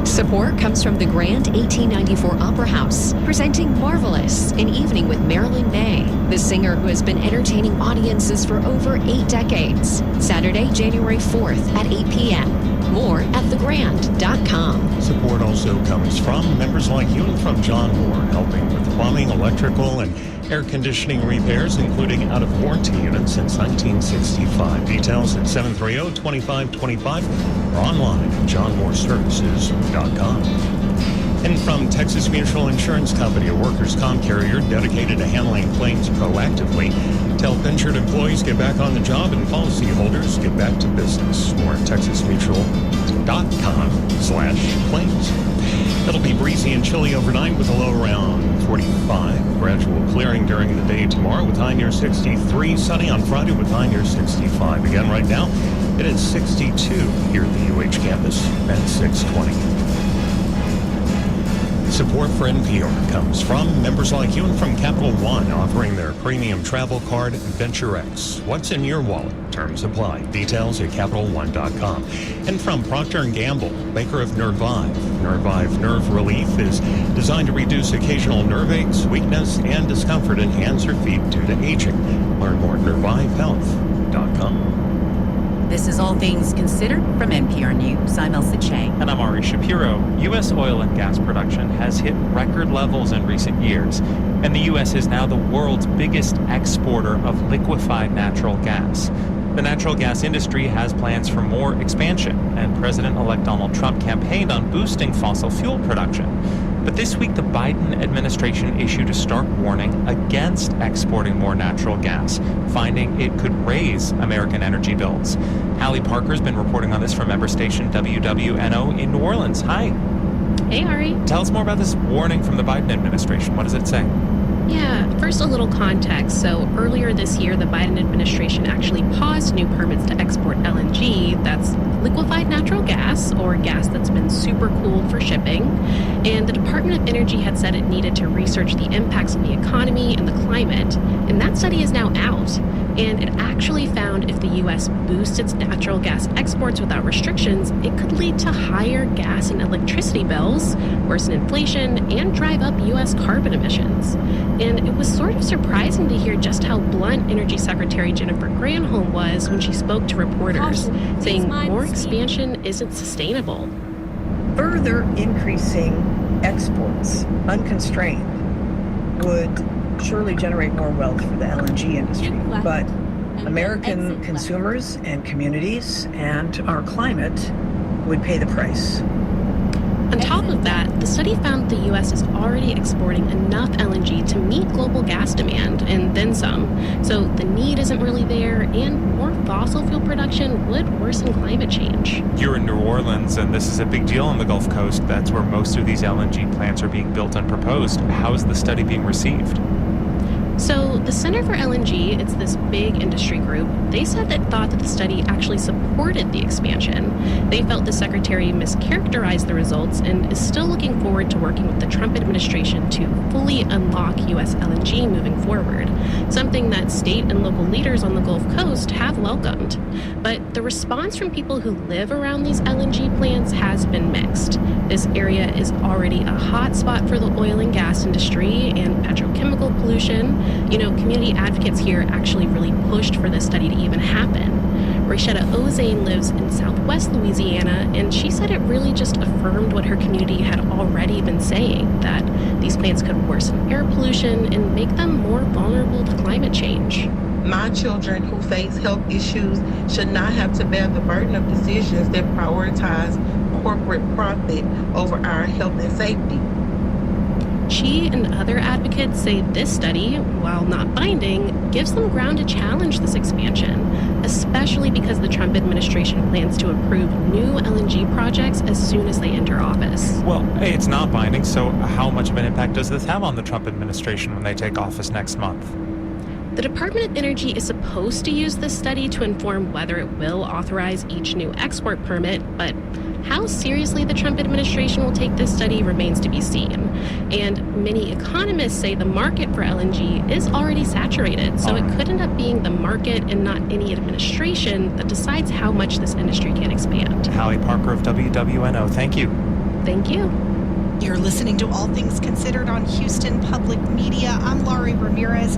Support comes from the Grand 1894 Opera House, presenting Marvelous, an evening with Marilyn May, the singer who has been entertaining audiences for over 8 decades. Saturday, January 4th at 8 p.m. More at thegrand.com. Support also comes from members like you and from John Moore, helping with plumbing, electrical, and air conditioning repairs, including out-of-warranty units since 1965. Details at 730-2525 or online at johnmooreservices.com. And from Texas Mutual Insurance Company, a workers' comp carrier dedicated to handling claims proactively, to help injured employees get back on the job and policyholders get back to business. More at texasmutual.com/claims. It'll be breezy and chilly overnight with a low around 45. Gradual clearing during the day tomorrow with high near 63. Sunny on Friday with high near 65. Again, right now, it is 62 here at the UH campus at 620. Support for NPR comes from members like you and from Capital One, offering their premium travel card, Venture X. What's in your wallet? Terms apply. Details at CapitalOne.com. And from Procter & Gamble, maker of Nervive. Nervive Nerve Relief is designed to reduce occasional nerve aches, weakness, and discomfort in hands or feet due to aging. Learn more at NerviveHealth.com. This is All Things Considered from NPR News. I'm Elsa Chang. And I'm Ari Shapiro. U.S. oil and gas production has hit record levels in recent years, and the U.S. is now the world's biggest exporter of liquefied natural gas. The natural gas industry has plans for more expansion, and President-elect Donald Trump campaigned on boosting fossil fuel production. But this week, the Biden administration issued a stark warning against exporting more natural gas, finding it could raise American energy bills. Hallie Parker's been reporting on this from member station WWNO in New Orleans. Hi. Hey, Ari. Tell us more about this warning from the Biden administration. What does it say? Yeah, first a little context. So earlier this year, the Biden administration actually paused new permits to export LNG. That's liquefied natural gas, or gas that's been super cooled for shipping. And the Department of Energy had said it needed to research the impacts on the economy and the climate. And that study is now out. And it actually found if the U.S. boosts its natural gas exports without restrictions, it could lead to higher gas and electricity bills, worsen inflation, and drive up U.S. carbon emissions. And it was sort of surprising to hear just how blunt Energy Secretary Jennifer Granholm was when she spoke to reporters, saying more expansion isn't sustainable. Further increasing exports, unconstrained, would surely generate more wealth for the LNG industry. But American consumers and communities and our climate would pay the price. On top of that, the study found the U.S. is already exporting enough LNG to meet global gas demand, and then some. So the need isn't really there, and more fossil fuel production would worsen climate change. You're in New Orleans, and this is a big deal on the Gulf Coast. That's where most of these LNG plants are being built and proposed. How is the study being received? So the Center for LNG, it's this big industry group, they said that thought that the study actually supported the expansion. They felt the secretary mischaracterized the results and is still looking forward to working with the Trump administration to fully unlock U.S. LNG moving forward, something that state and local leaders on the Gulf Coast have welcomed. But the response from people who live around these LNG plants has been mixed. This area is already a hot spot for the oil and gas industry and petrochemical pollution. You know, community advocates here actually really pushed for this study to even happen. Rashida Ozane lives in southwest Louisiana, and she said it really just affirmed what her community had already been saying, that these plants could worsen air pollution and make them more vulnerable to climate change. My children who face health issues should not have to bear the burden of decisions that prioritize corporate profit over our health and safety. She and other advocates say this study, while not binding, gives them ground to challenge this expansion, especially because the Trump administration plans to approve new LNG projects as soon as they enter office. Well, it's not binding, so how much of an impact does this have on the Trump administration when they take office next month? The Department of Energy is supposed to use this study to inform whether it will authorize each new export permit, but how seriously the Trump administration will take this study remains to be seen. And many economists say the market for LNG is already saturated, so it could end up being the market and not any administration that decides how much this industry can expand. Hallie Parker of WWNO, thank you. Thank you. You're listening to All Things Considered on Houston Public Media. I'm Laurie Ramirez.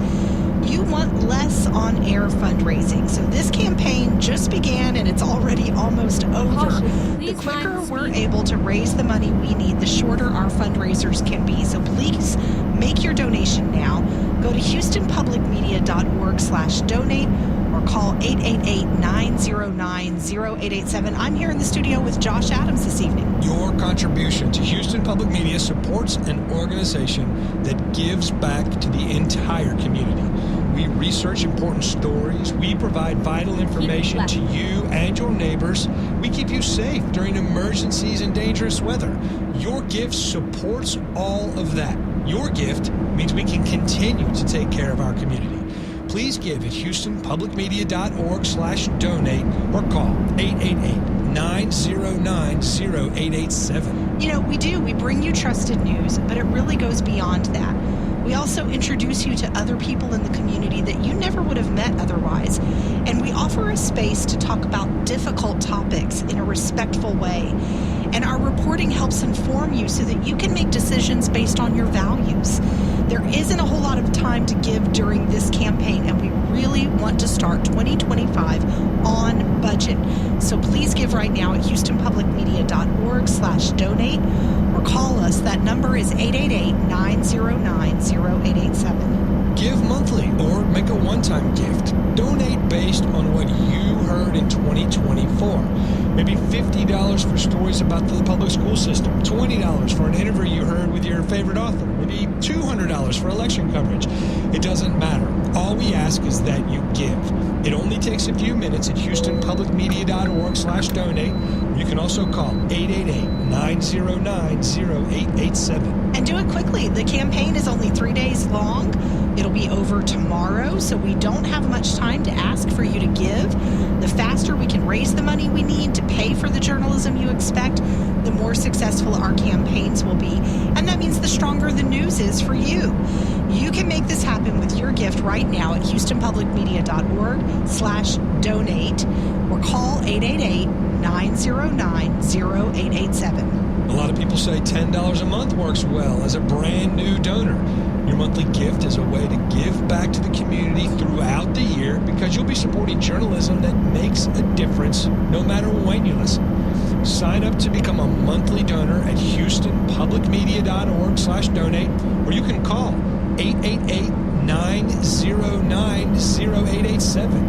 You want less on-air fundraising. So this campaign just began and it's already almost over. The quicker we're able to raise the money we need, the shorter our fundraisers can be. So please make your donation now. Go to HoustonPublicMedia.org/donate or or call 888-909-0887. I'm here in the studio with Josh Adams this evening. Your contribution to Houston Public Media supports an organization that gives back to the entire community. We research important stories. We provide vital information to you and your neighbors. We keep you safe during emergencies and dangerous weather. Your gift supports all of that. Your gift means we can continue to take care of our community. Please give at HoustonPublicMedia.org/donate or call 888-909-0887. You know, we bring you trusted news, but it really goes beyond that. We also introduce you to other people in the community that you never would have met otherwise. And we offer a space to talk about difficult topics in a respectful way. And our reporting helps inform you so that you can make decisions based on your values. There isn't a whole lot of time to give during this campaign, and we really want to start 2025 on budget. So please give right now at HoustonPublicMedia.org/donate or call us. That number is 888-909-0887. Give monthly or make a one-time gift. Donate based on what you heard in 2024. Maybe $50 for stories about the public school system, $20 for an interview you heard with your favorite author, maybe $200 for election coverage. It doesn't matter. All we ask is that you give. It only takes a few minutes at HoustonPublicMedia.org/donate. You can also call 888-909-0887. And do it quickly. The campaign is only 3 days long. It'll be over tomorrow, so we don't have much time to ask for you to give. The faster we can raise the money we need to pay for the journalism you expect, the more successful our campaigns will be. And that means the stronger the news is for you. You can make this happen with your gift right now at HoustonPublicMedia.org/donate or call 888-909-0887. A lot of people say $10 a month works well as a brand new donor. Your monthly gift is a way to give back to the community throughout the year because you'll be supporting journalism that makes a difference no matter when you listen. Sign up to become a monthly donor at HoustonPublicMedia.org/donate or you can call 888-909-0887.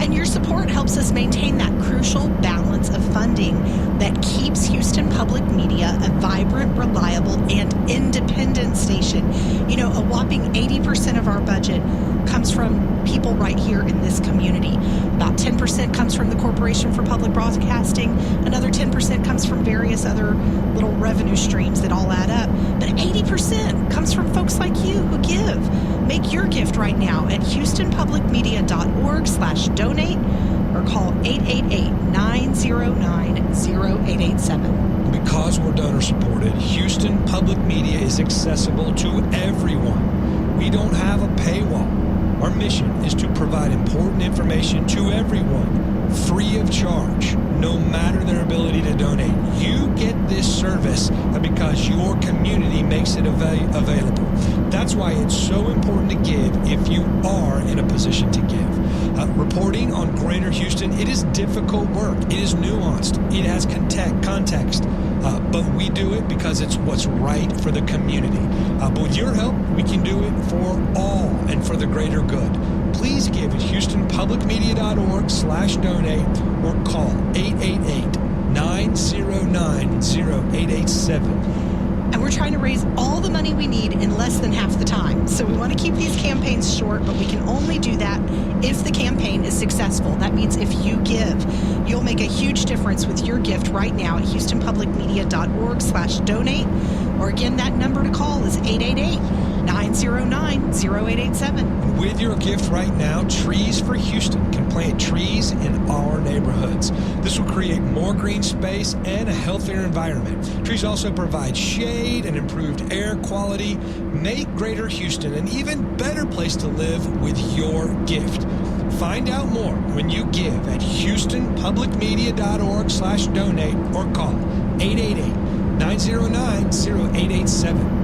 And your support helps us maintain that crucial balance of funding that keeps Houston Public Media a vibrant, reliable, and independent station. You know, a whopping 80% of our budget comes from people right here in this community. About 10% comes from the Corporation for Public Broadcasting. Another 10% comes from various other little revenue streams that all add up. But 80% comes from folks like you who give. Make your gift right now at HoustonPublicMedia.org/donate or call 888-909-0887. Because we're donor supported, Houston Public Media is accessible to everyone. We don't have a paywall. Our mission is to provide important information to everyone, free of charge, no matter their ability to donate. You get this service because your community makes it available. That's why it's so important to give if you are in a position to give. Reporting on Greater Houston, it is difficult work. It is nuanced. It has context. But we do it because it's what's right for the community. But with your help, we can do it for all and for the greater good. Please give at HoustonPublicMedia.org/donate or call 888-909-0887. And we're trying to raise all the money we need in less than half the time. So we want to keep these campaigns short, but we can only do that if the campaign is successful. That means if you give, you'll make a huge difference with your gift right now at HoustonPublicMedia.org/donate. Or again, that number to call is 888-909-0887. With your gift right now, Trees for Houston can plant trees in our neighborhoods. This will create more green space and a healthier environment. Trees also provide shade and improved air quality, make Greater Houston an even better place to live with your gift. Find out more when you give at HoustonPublicMedia.org/donate or call 888-909-0887.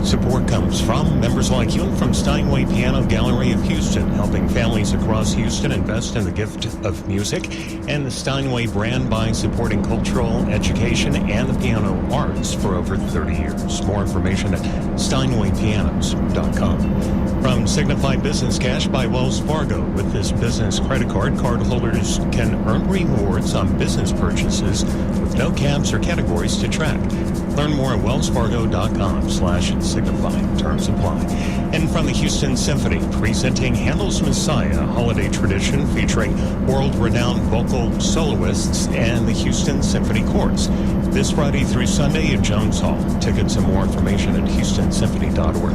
Support comes from members like you and from Steinway Piano Gallery of Houston, helping families across Houston invest in the gift of music, and the Steinway brand by supporting cultural education and the piano arts for over 30 years. More information at steinwaypianos.com. From Signify Business Cash by Wells Fargo. With this business credit card, cardholders can earn rewards on business purchases with no caps or categories to track. Learn more at wellsfargo.com/Signify. Terms apply. And from the Houston Symphony, presenting Handel's Messiah, a holiday tradition featuring world-renowned vocal soloists and the Houston Symphony Chorus. This Friday through Sunday at Jones Hall. Tickets and more information at houstonsymphony.org.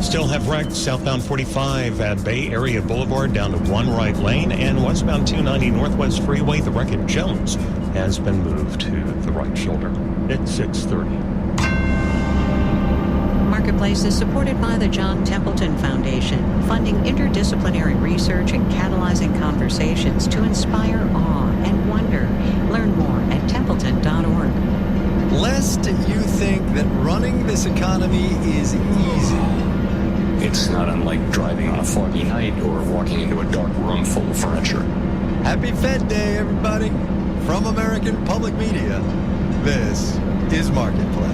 Still have wrecked southbound 45 at Bay Area Boulevard down to one right lane, and westbound 290 Northwest Freeway. The wreck at Jones has been moved to the right shoulder. It's 6:30. Marketplace is supported by the John Templeton Foundation, funding interdisciplinary research and catalyzing conversations to inspire awe and wonder. Learn more at templeton.org. Lest you think that running this economy is easy. It's not unlike driving on a foggy night or walking into a dark room full of furniture. Happy Fed Day, everybody. From American Public Media, this is Marketplace.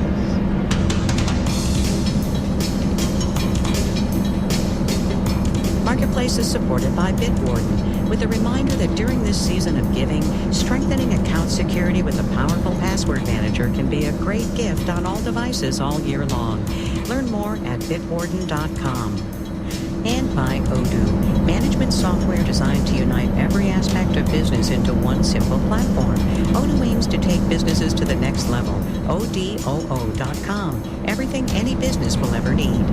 Marketplace is supported by Bitwarden, with a reminder that during this season of giving, strengthening account security with a powerful password manager can be a great gift on all devices all year long. Learn more at bitwarden.com. And by Odoo, management software designed to unite every aspect of business into one simple platform. Odoo aims to take businesses to the next level. ODOO.com. Everything any business will ever need.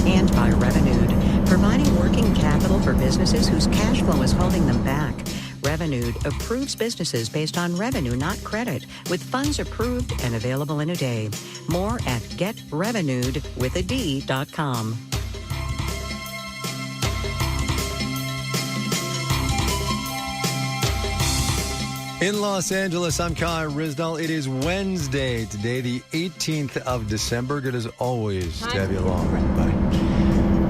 And by Revenued, providing working capital for businesses whose cash flow is holding them back. Revenued approves businesses based on revenue, not credit, with funds approved and available in a day. More at getrevenued.com. In Los Angeles, I'm Kai Rizdal. It is Wednesday today, the 18th of December. Good as always to have you along, everybody.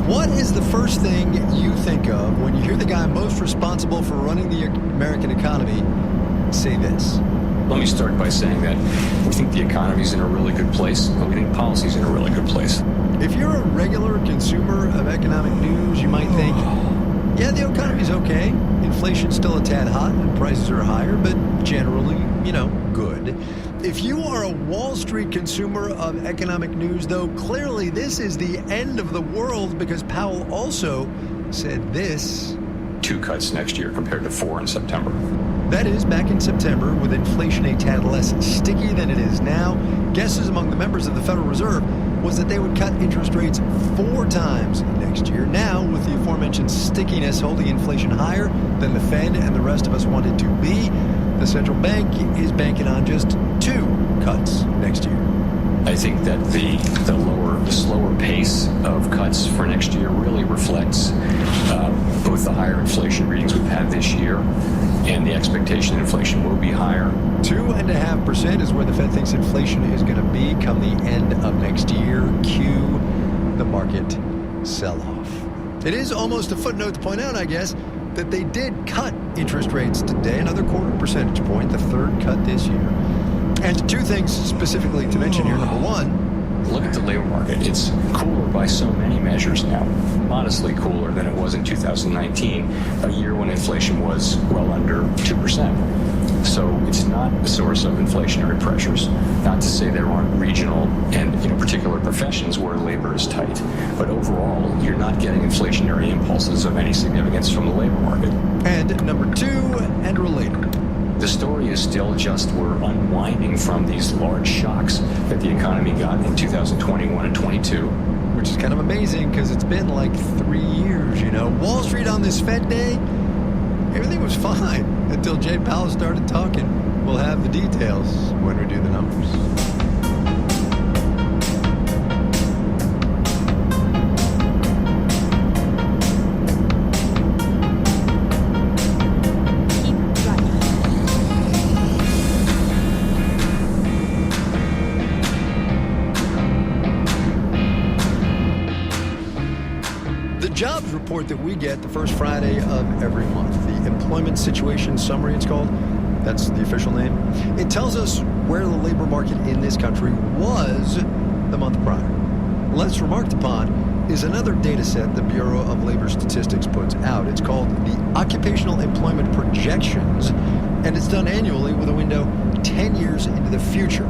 What is the first thing you think of when you hear the guy most responsible for running the American economy say this? Let me start by saying that we think the economy's in a really good place, and we think policy's in a really good place. If you're a regular consumer of economic news, you might think, yeah, the economy's okay. Inflation's still a tad hot and prices are higher, but generally, good. If you are a Wall Street consumer of economic news, though, clearly this is the end of the world because Powell also said this. 2 cuts next year compared to 4 in September. That is, back in September, with inflation a tad less sticky than it is now, guesses among the members of the Federal Reserve was that they would cut interest rates 4 times next year. Now, with the aforementioned stickiness holding inflation higher than the Fed and the rest of us want it to be, the central bank is banking on just 2 cuts next year. I think that the slower pace of cuts for next year really reflects both the higher inflation readings we've had this year and the expectation that inflation will be higher. 2.5% is where the Fed thinks inflation is going to be come the end of next year. Cue the market sell-off. It is almost a footnote to point out, I guess, that they did cut interest rates today, another 0.25 percentage point, the 3rd cut this year. And 2 things specifically to mention here. Number 1, look at the labor market. It's cooler by so many measures now, modestly cooler than it was in 2019, a year when inflation was well under 2%. So it's not a source of inflationary pressures. Not to say there aren't regional and particular professions where labor is tight, but overall, you're not getting inflationary impulses of any significance from the labor market. And number 2, and related. The story is still just we're unwinding from these large shocks that the economy got in 2021 and 22. Which is kind of amazing because it's been like 3 years, Wall Street on this Fed day, everything was fine until Jay Powell started talking. We'll have the details when we do the numbers. jobs report that we get the first Friday of every month. The Employment Situation Summary, it's called. That's the official name. It tells us where the labor market in this country was the month prior. Less remarked upon is another data set the Bureau of Labor Statistics puts out. It's called the Occupational Employment Projections, and it's done annually with a window 10 years into the future.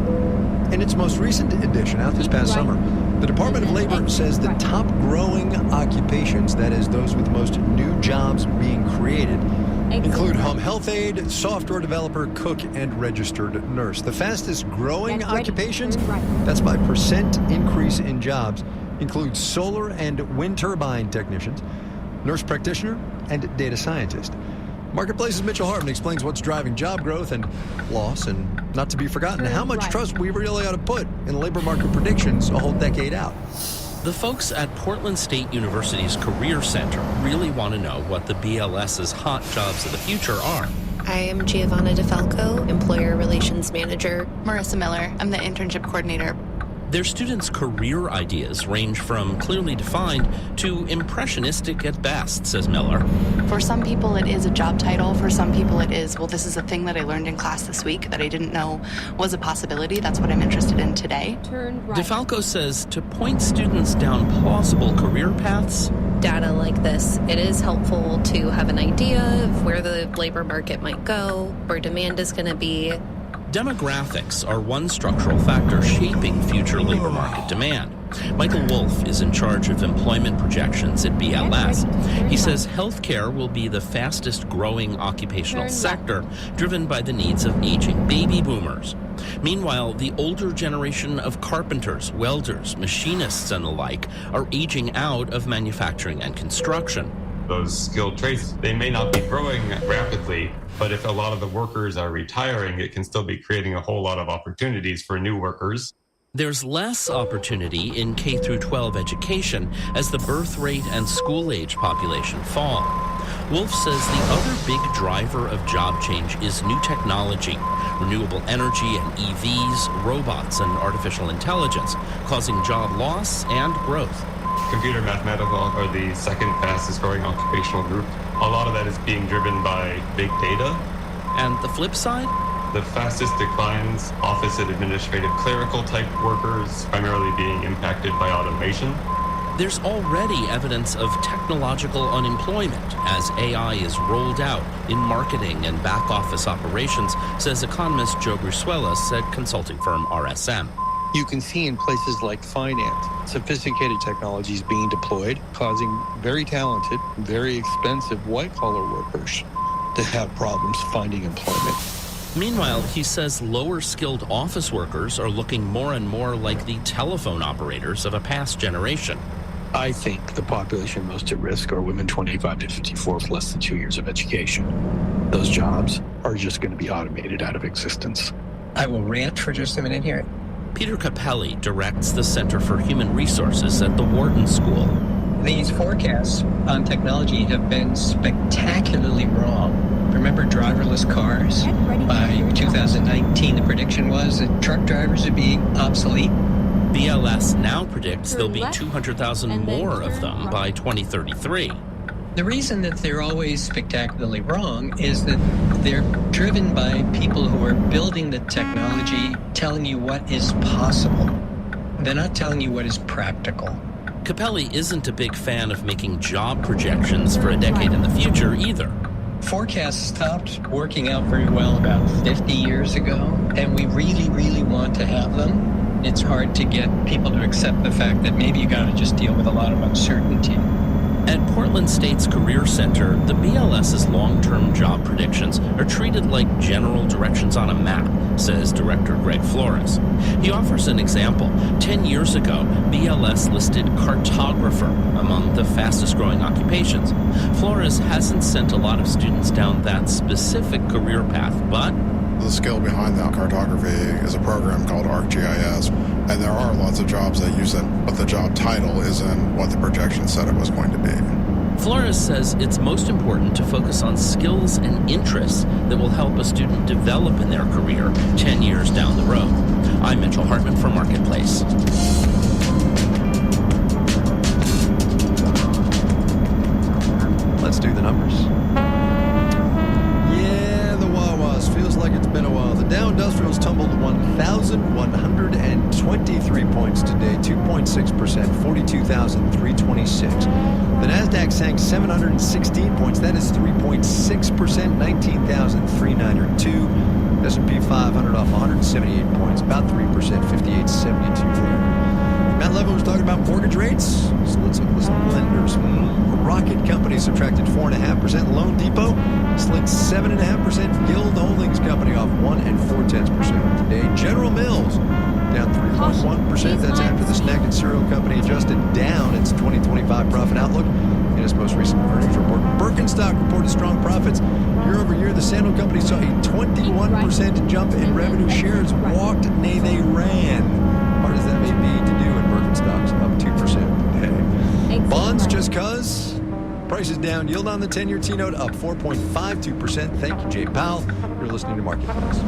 In its most recent edition, out this past summer, the Department of Labor says the top growing occupations, that is, those with most new jobs being created, include home health aide, software developer, cook, and registered nurse. The fastest growing occupations, that's by percent increase in jobs, include solar and wind turbine technicians, nurse practitioner, and data scientist. Marketplace's Mitchell Hartman explains what's driving job growth and loss, and not to be forgotten, how much trust we really ought to put in labor market predictions a whole decade out. The folks at Portland State University's Career Center really want to know what the BLS's hot jobs of the future are. I am Giovanna DeFalco, Employer Relations Manager. Marissa Miller, I'm the Internship Coordinator. Their students' career ideas range from clearly defined to impressionistic at best, says Miller. For some people, it is a job title. For some people, it is, well, this is a thing that I learned in class this week that I didn't know was a possibility. That's what I'm interested in today. Turn right. DeFalco says to point students down plausible career paths, data like this, it is helpful to have an idea of where the labor market might go, where demand is going to be. Demographics are one structural factor shaping future labor market demand. Michael Wolf is in charge of employment projections at BLS. He says healthcare will be the fastest growing occupational sector, driven by the needs of aging baby boomers. Meanwhile, the older generation of carpenters, welders, machinists, and the like are aging out of manufacturing and construction. Those skilled trades, they may not be growing rapidly, but if a lot of the workers are retiring, it can still be creating a whole lot of opportunities for new workers. There's less opportunity in K-12 education as the birth rate and school-age population fall. Wolf says the other big driver of job change is new technology, renewable energy and EVs, robots, and artificial intelligence, causing job loss and growth. Computer mathematical are the second fastest growing occupational group. A lot of that is being driven by big data. And the flip side? The fastest declines, office and administrative clerical type workers, primarily being impacted by automation. There's already evidence of technological unemployment as AI is rolled out in marketing and back office operations, says economist Joe Brusuelas at consulting firm RSM. You can see in places like finance, sophisticated technologies being deployed, causing very talented, very expensive white-collar workers to have problems finding employment. Meanwhile, he says lower-skilled office workers are looking more and more like the telephone operators of a past generation. I think the population most at risk are women 25 to 54 with less than 2 years of education. Those jobs are just going to be automated out of existence. I will rant for just a minute here. Peter Capelli directs the Center for Human Resources at the Wharton School. These forecasts on technology have been spectacularly wrong. Remember driverless cars? By 2019, the prediction was that truck drivers would be obsolete. BLS now predicts there'll be 200,000 more of them by 2033. The reason that they're always spectacularly wrong is that they're driven by people who are building the technology, telling you what is possible. They're not telling you what is practical. Capelli isn't a big fan of making job projections for a decade in the future either. Forecasts stopped working out very well about 50 years ago, and we really, really want to have them. It's hard to get people to accept the fact that maybe you got to just deal with a lot of uncertainty. At Portland State's Career Center, the BLS's long-term job predictions are treated like general directions on a map, says Director Greg Flores. He offers an example. 10 years ago, BLS listed cartographer among the fastest-growing occupations. Flores hasn't sent a lot of students down that specific career path, but the skill behind that cartography is a program called ArcGIS, and there are lots of jobs that use it, but the job title isn't what the projection said it was going to be. Flores says it's most important to focus on skills and interests that will help a student develop in their career 10 years down the road. I'm Mitchell Hartman for Marketplace. points today, 2.6%, 42,326. The Nasdaq sank 716 points. That is 3.6%, 19,392. S&P 500 off 178 points, about 3%, 5872 there. Matt Levin was talking about mortgage rates. So let's look at some lenders. Rocket Company subtracted 4.5%. Loan Depot slid 7.5%. Guild Holdings Company off 1 4/10% today. General Mills down 3.1%. That's after the snack and cereal company adjusted down its 2025 profit outlook in its most recent earnings report. Birkenstock reported strong profits year over year. The sandal company saw a 21% jump in revenue. Shares walked, nay, they ran. Hard as that may be to do, and Birkenstock's up 2% today. Bonds just cuz. Prices down. Yield on the 10-year T-note up 4.52%. Thank you, Jay Powell. You're listening to Marketplace.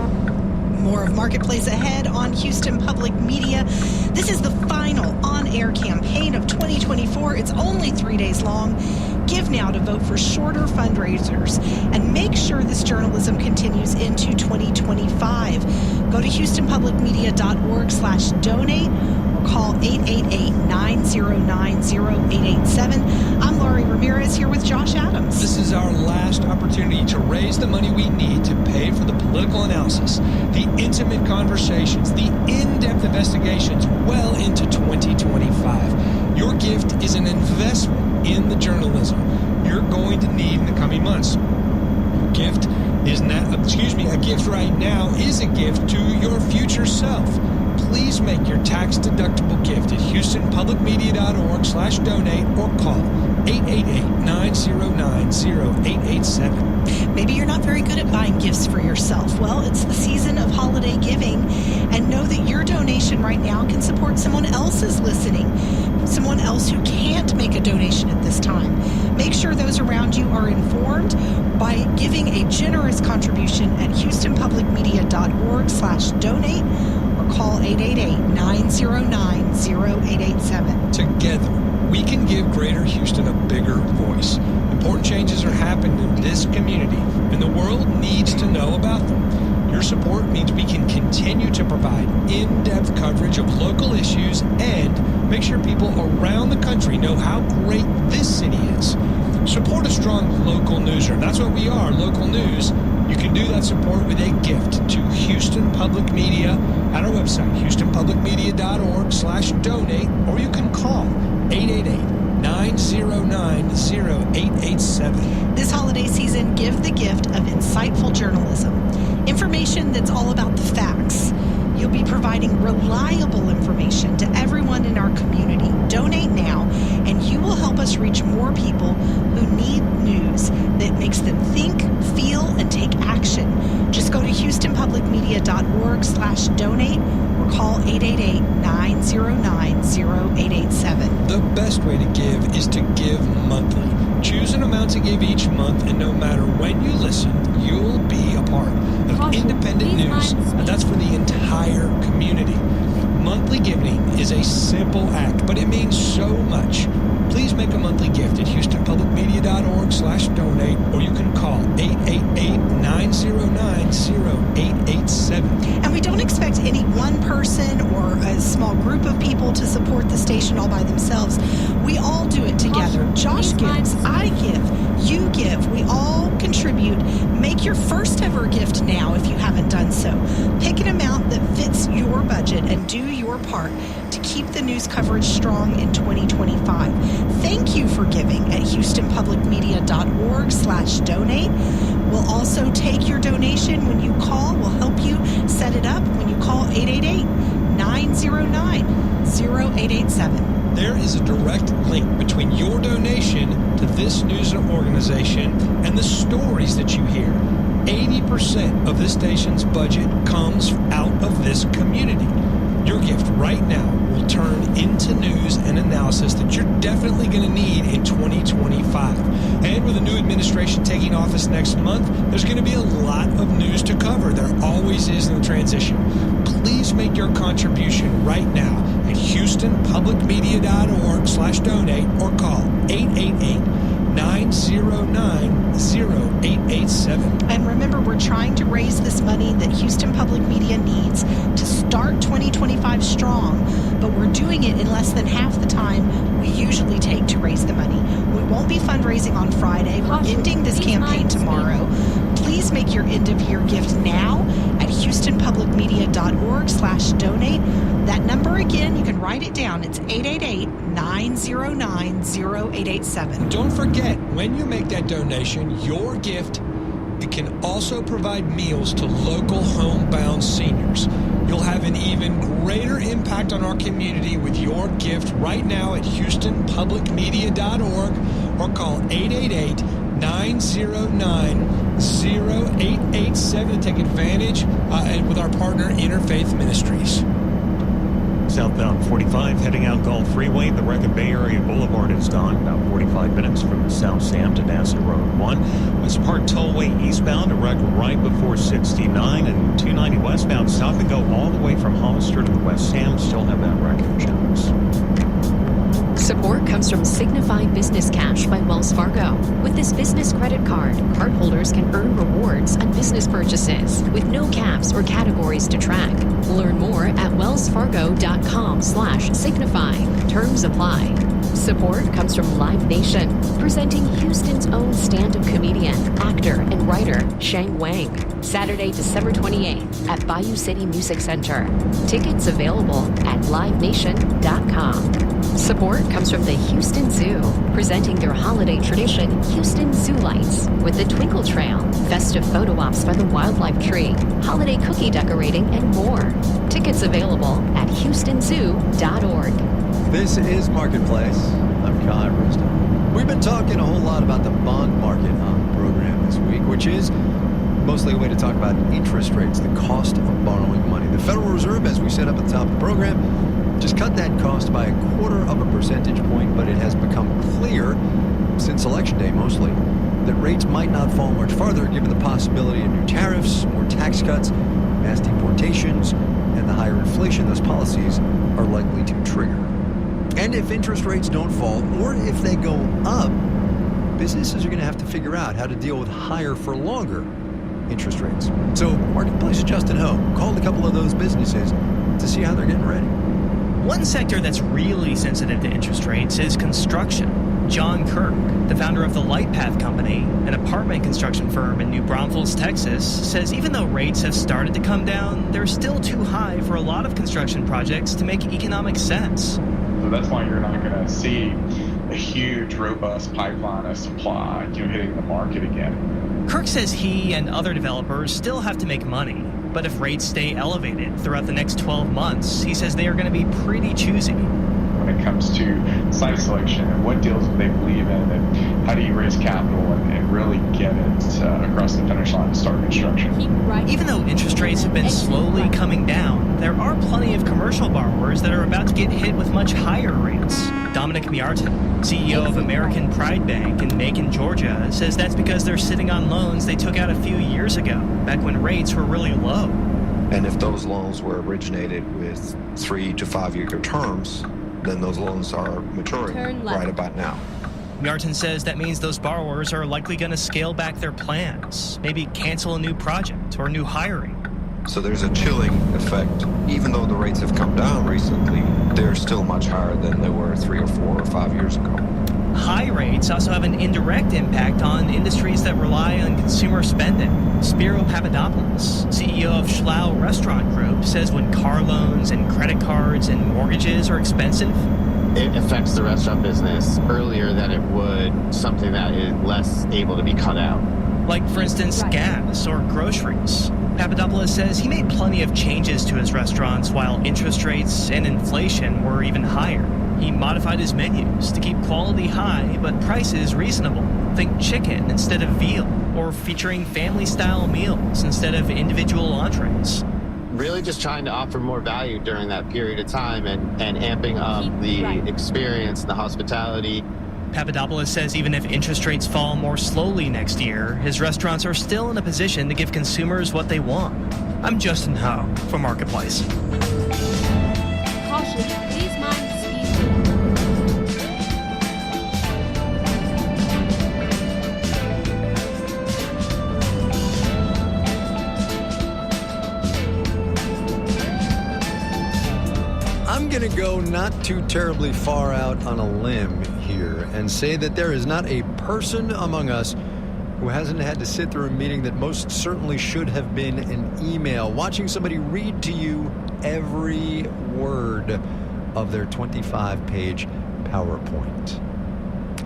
More of Marketplace ahead on Houston Public Media. This is the final on-air campaign of 2024. It's only 3 days long. Give now to vote for shorter fundraisers and make sure this journalism continues into 2025. Go to HoustonPublicMedia.org/donate or call 888-909-0887. I'm Laurie Ramirez here with Josh Adams. This is our last opportunity to raise the money we need to pay for the political analysis, the intimate conversations, the in-depth investigations well into 2025. Your gift is an investment in the journalism you're going to need in the coming months. A gift right now is a gift to your future self. Please make your tax-deductible gift at HoustonPublicMedia.org/donate or call 888-909-0887. Maybe you're not very good at buying gifts for yourself. Well, it's the season of holiday giving, and know that your donation right now can support someone else's listening, someone else who can't make a donation at this time. Make sure those around you are informed by giving a generous contribution at HoustonPublicMedia.org/donate or call 888-909-0887. Together, we can give Greater Houston a bigger voice. Important changes are happening in this community, and the world needs to know about them. Your support means we can continue to provide in-depth coverage of local issues and make sure people around the country know how great this city is. Support a strong local newsroom. That's what we are, local news. You can do that support with a gift to Houston Public Media at our website, HoustonPublicMedia.org/donate, or you can call 888-909-0887. This holiday season, give the gift of insightful journalism. Information that's all about the facts. You'll be providing reliable information to everyone in our community. Donate now, and you will help us reach more people who need news that makes them think, feel, and take action. Just go to HoustonPublicMedia.org/donate or call 888-909-0887. The best way to give is to give monthly. Choose an amount to give each month, and no matter when you listen, you'll be a part of independent news, and that's for the entire community. Monthly giving is a simple act, but it means so much. Please make a monthly gift at HoustonPublicMedia.org/donate, or you can call 888-909-0887. And we don't expect any one person or a small group of people to support the station all by themselves. We all do it together. Josh gives, I give, you give. We all contribute. Make your first ever gift now if you haven't done so. Pick an amount that fits your budget and do your part to keep the news coverage strong in 2025. Thank you for giving at HoustonPublicMedia.org/donate. We'll also take your donation when you call. We'll help you set it up when you call 888-909-0887. There is a direct link between your donation to this news organization and the stories that you hear. 80% of this station's budget comes out of this community. Your gift right now will turn into news and analysis that you're definitely going to need in 2025. And with a new administration taking office next month, there's going to be a lot of news to cover. There always is in the transition. Please make your contribution right now at HoustonPublicMedia.org/donate or call 888-909-0887. 8887. And remember, we're trying to raise this money that Houston Public Media needs to start 2025 strong, but we're doing it in less than half the time we usually take to raise the money. We won't be fundraising on Friday. We're ending this campaign tomorrow. Please make your end-of-year gift now at houstonpublicmedia.org/donate. That number again, you can write it down. It's 888-909-0887. Don't forget, when you make that donation, your gift, it can also provide meals to local homebound seniors. You'll have an even greater impact on our community with your gift right now at houstonpublicmedia.org or call 888-909-0887 to take advantage with our partner Interfaith Ministries. Southbound 45 heading out Gulf Freeway. The wreck of Bay Area Boulevard is gone. About 45 minutes from South Sam to Nassau Road 1. West Park Tollway eastbound, a wreck right before 69. And 290 westbound, stop and go all the way from Hollister to the West Sam. Still have that wreckage. Support comes from Signify Business Cash by Wells Fargo. With this business credit card, cardholders can earn rewards on business purchases with no caps or categories to track. Learn more at wellsfargo.com/signify. Terms apply. Support comes from Live Nation, presenting Houston's own stand-up comedian, actor, and writer, Shang Wang. Saturday, December 28th at Bayou City Music Center. Tickets available at livenation.com. Support comes from the Houston Zoo, presenting their holiday tradition, Houston Zoo Lights, with the Twinkle Trail, festive photo ops by the Wildlife Tree, holiday cookie decorating, and more. Tickets available at houstonzoo.org. This is Marketplace. I'm Kai Rooston. We've been talking a whole lot about the bond market on the program this week, which is mostly a way to talk about interest rates, the cost of borrowing money. The Federal Reserve, as we said up at the top of the program, just cut that cost by 1/4 percentage point, but it has become clear, since Election Day mostly, that rates might not fall much farther given the possibility of new tariffs, more tax cuts, mass deportations, and the higher inflation those policies are likely to trigger. And if interest rates don't fall, or if they go up, businesses are going to have to figure out how to deal with higher for longer interest rates. So Marketplace's Justin Ho called a couple of those businesses to see how they're getting ready. One sector that's really sensitive to interest rates is construction. John Kirk, the founder of the Lightpath Company, an apartment construction firm in New Braunfels, Texas, says even though rates have started to come down, they're still too high for a lot of construction projects to make economic sense. So that's why you're not going to see a huge, robust pipeline of supply, hitting the market again. Kirk says he and other developers still have to make money, but if rates stay elevated throughout the next 12 months, he says they are going to be pretty choosy. When it comes to site selection and what deals do they believe in and how do you raise capital and really get it across the finish line to start construction. Even though interest rates have been slowly coming down, there are plenty of commercial borrowers that are about to get hit with much higher rates. Dominic Miarton, CEO of American Pride Bank in Macon, Georgia, says that's because they're sitting on loans they took out a few years ago, back when rates were really low. And if those loans were originated with 3 to 5 year terms, then those loans are maturing right about now. Miarton says that means those borrowers are likely going to scale back their plans, maybe cancel a new project or new hiring. So there's a chilling effect. Even though the rates have come down recently, they're still much higher than they were 3 or 4 or 5 years ago. High rates also have an indirect impact on industries that rely on consumer spending. Spiro Papadopoulos, CEO of Schlau Restaurant Group, says when car loans and credit cards and mortgages are expensive, it affects the restaurant business earlier than it would something that is less able to be cut out. Like, for instance, gas or groceries. Papadopoulos says he made plenty of changes to his restaurants while interest rates and inflation were even higher. He modified his menus to keep quality high but prices reasonable. Think chicken instead of veal, or featuring family-style meals instead of individual entrees. Really just trying to offer more value during that period of time and amping up the experience, the hospitality. Papadopoulos says even if interest rates fall more slowly next year, his restaurants are still in a position to give consumers what they want. I'm Justin Ho for Marketplace. Caution, please mind the speed limit. to go not too terribly far out on a limb here and say that there is not a person among us who hasn't had to sit through a meeting that most certainly should have been an email, watching somebody read to you every word of their 25-page PowerPoint.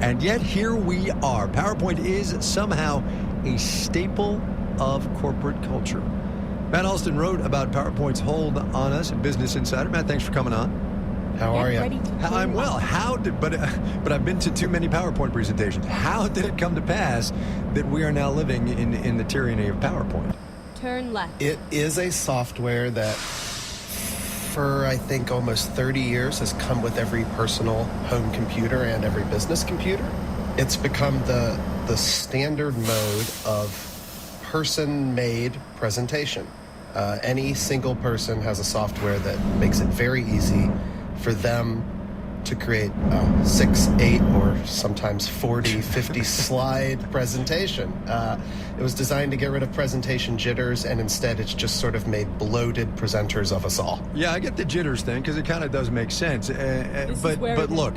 And yet here we are. PowerPoint is somehow a staple of corporate culture. Matt Alston wrote about PowerPoint's hold on us at Business Insider. Matt, thanks for coming on. How are you? I'm well. But I've been to too many PowerPoint presentations. How did it come to pass that we are now living in the tyranny of PowerPoint? Turn left. It is a software that for, I think, almost 30 years has come with every personal home computer and every business computer. It's become the standard mode of person-made presentation. Any single person has a software that makes it very easy for them to create 6, 8, or sometimes 40, 50 slide presentation. It was designed to get rid of presentation jitters, and instead it's just sort of made bloated presenters of us all. Yeah, I get the jitters thing because it kind of does make sense. But look,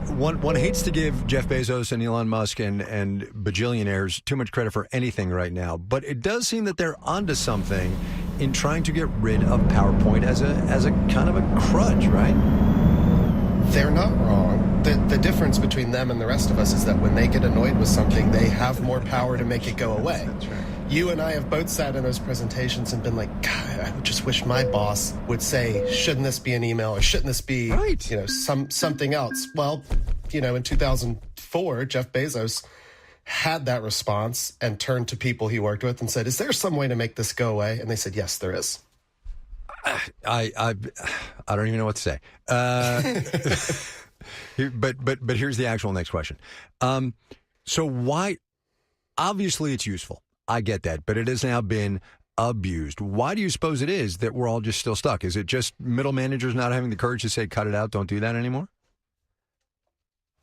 one hates to give Jeff Bezos and Elon Musk and bajillionaires too much credit for anything right now, but it does seem that they're onto something in trying to get rid of PowerPoint as a kind of a crutch, right? They're not wrong. The difference between them and the rest of us is that when they get annoyed with something, they have more power to make it go away. That's right. You and I have both sat in those presentations and been like, God, I just wish my boss would say, shouldn't this be an email or shouldn't this be, something else? Well, in 2004, Jeff Bezos had that response and turned to people he worked with and said, is there some way to make this go away? And they said, yes, there is. I don't even know what to say. But here's the actual next question. So why? Obviously, it's useful. I get that, but it has now been abused. Why do you suppose it is that we're all just still stuck? Is it just middle managers not having the courage to say, cut it out, don't do that anymore?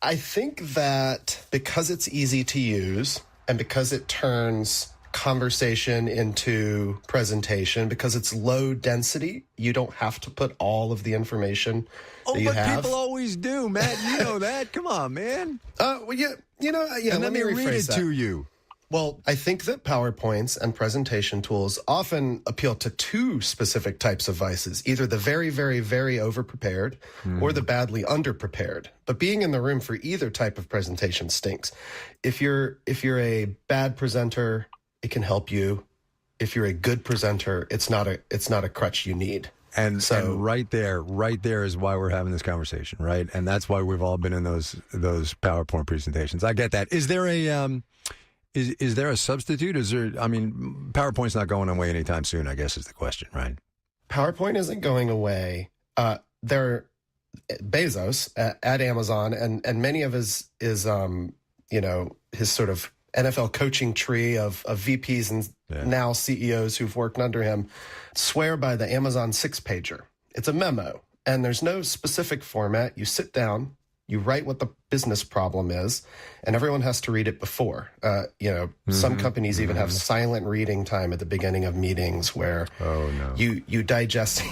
I think that because it's easy to use and because it turns conversation into presentation, because it's low density, you don't have to put all of the information that you have. People always do, Matt. You know that. Come on, man. Well, yeah. And let me read it to you. Well, I think that PowerPoints and presentation tools often appeal to two specific types of vices, either the very, very, very overprepared or the badly underprepared. But being in the room for either type of presentation stinks. If you're a bad presenter, it can help you. If you're a good presenter, it's not a crutch you need. And right there is why we're having this conversation, right? And that's why we've all been in those PowerPoint presentations. I get that. Is there a Is there a substitute? PowerPoint's not going away anytime soon, I guess is the question, right? PowerPoint isn't going away. Bezos at Amazon and many of his sort of NFL coaching tree of VPs and now CEOs who've worked under him swear by the Amazon 6-pager. It's a memo, and there's no specific format. You sit down, you write what the business problem is, and everyone has to read it before. Some companies even have silent reading time at the beginning of meetings where you digest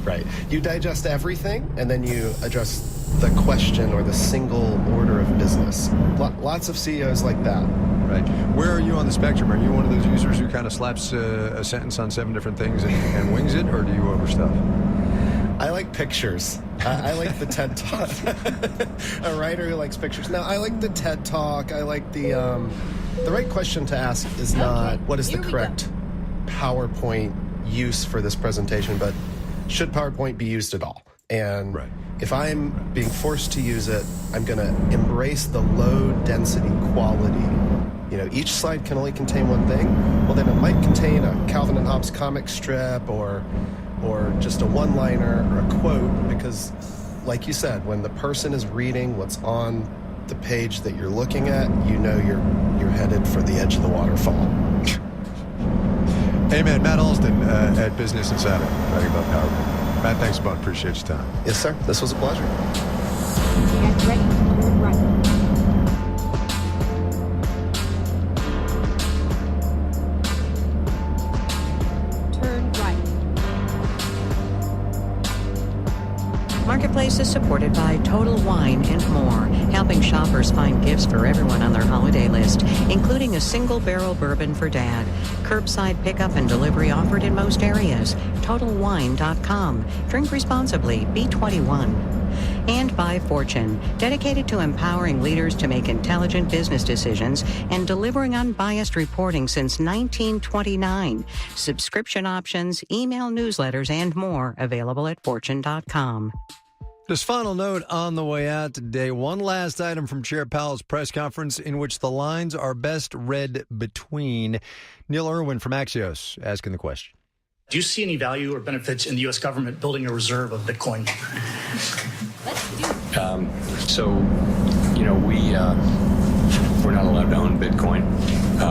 right. You digest everything, and then you address the question or the single order of business. Lots of CEOs like that. Right. Where are you on the spectrum? Are you one of those users who kind of slaps a sentence on 7 different things and wings it, or do you overstuff? I like pictures. I like the TED Talk. A writer who likes pictures. Now, I like the TED Talk. I like the right question to ask is not what is the correct PowerPoint use for this presentation, but should PowerPoint be used at all? And if I'm being forced to use it, I'm going to embrace the low density quality. Each slide can only contain one thing. Well, then it might contain a Calvin and Hobbes comic strip or just a one-liner or a quote, because like you said, when the person is reading what's on the page that you're looking at, you're headed for the edge of the waterfall. Hey man, Matt Alston at Business Insider talking about PowerPoint. Matt, thanks a bunch. Appreciate your time. Yes, sir. This was a pleasure. Get ready, turn right. service is supported by Total Wine and More, helping shoppers find gifts for everyone on their holiday list, including a single barrel bourbon for Dad. Curbside pickup and delivery offered in most areas. TotalWine.com. Drink responsibly. B21. And by Fortune, dedicated to empowering leaders to make intelligent business decisions and delivering unbiased reporting since 1929. Subscription options, email newsletters, and more available at Fortune.com. Just final note on the way out today, one last item from Chair Powell's press conference in which the lines are best read between. Neil Irwin from Axios asking the question. Do you see any value or benefits in the U.S. government building a reserve of Bitcoin? We're not allowed to own Bitcoin.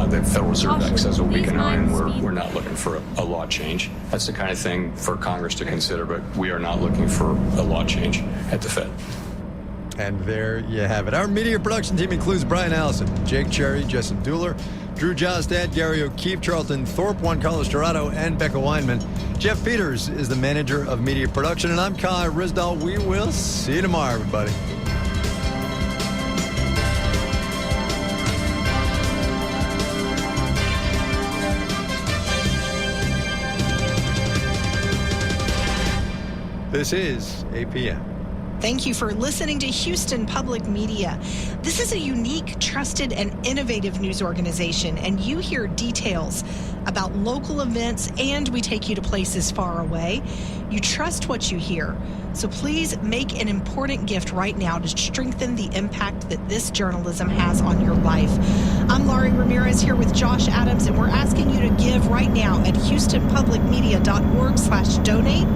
The Federal Reserve Act says what we can own, and we're not looking for a law change. That's the kind of thing for Congress to consider, but we are not looking for a law change at the Fed. And there you have it. Our media production team includes Brian Allison, Jake Cherry, Justin Dueller, Drew Jostad, Gary O'Keefe, Charlton Thorpe, Juan Carlos Dorado, and Becca Weinman. Jeff Peters is the manager of media production, and I'm Kai Risdall. We will see you tomorrow, everybody. This is APM. Thank you for listening to Houston Public Media. This is a unique, trusted, and innovative news organization, and you hear details about local events, and we take you to places far away. You trust what you hear, so please make an important gift right now to strengthen the impact that this journalism has on your life. I'm Laurie Ramirez here with Josh Adams, and we're asking you to give right now at HoustonPublicMedia.org/donate.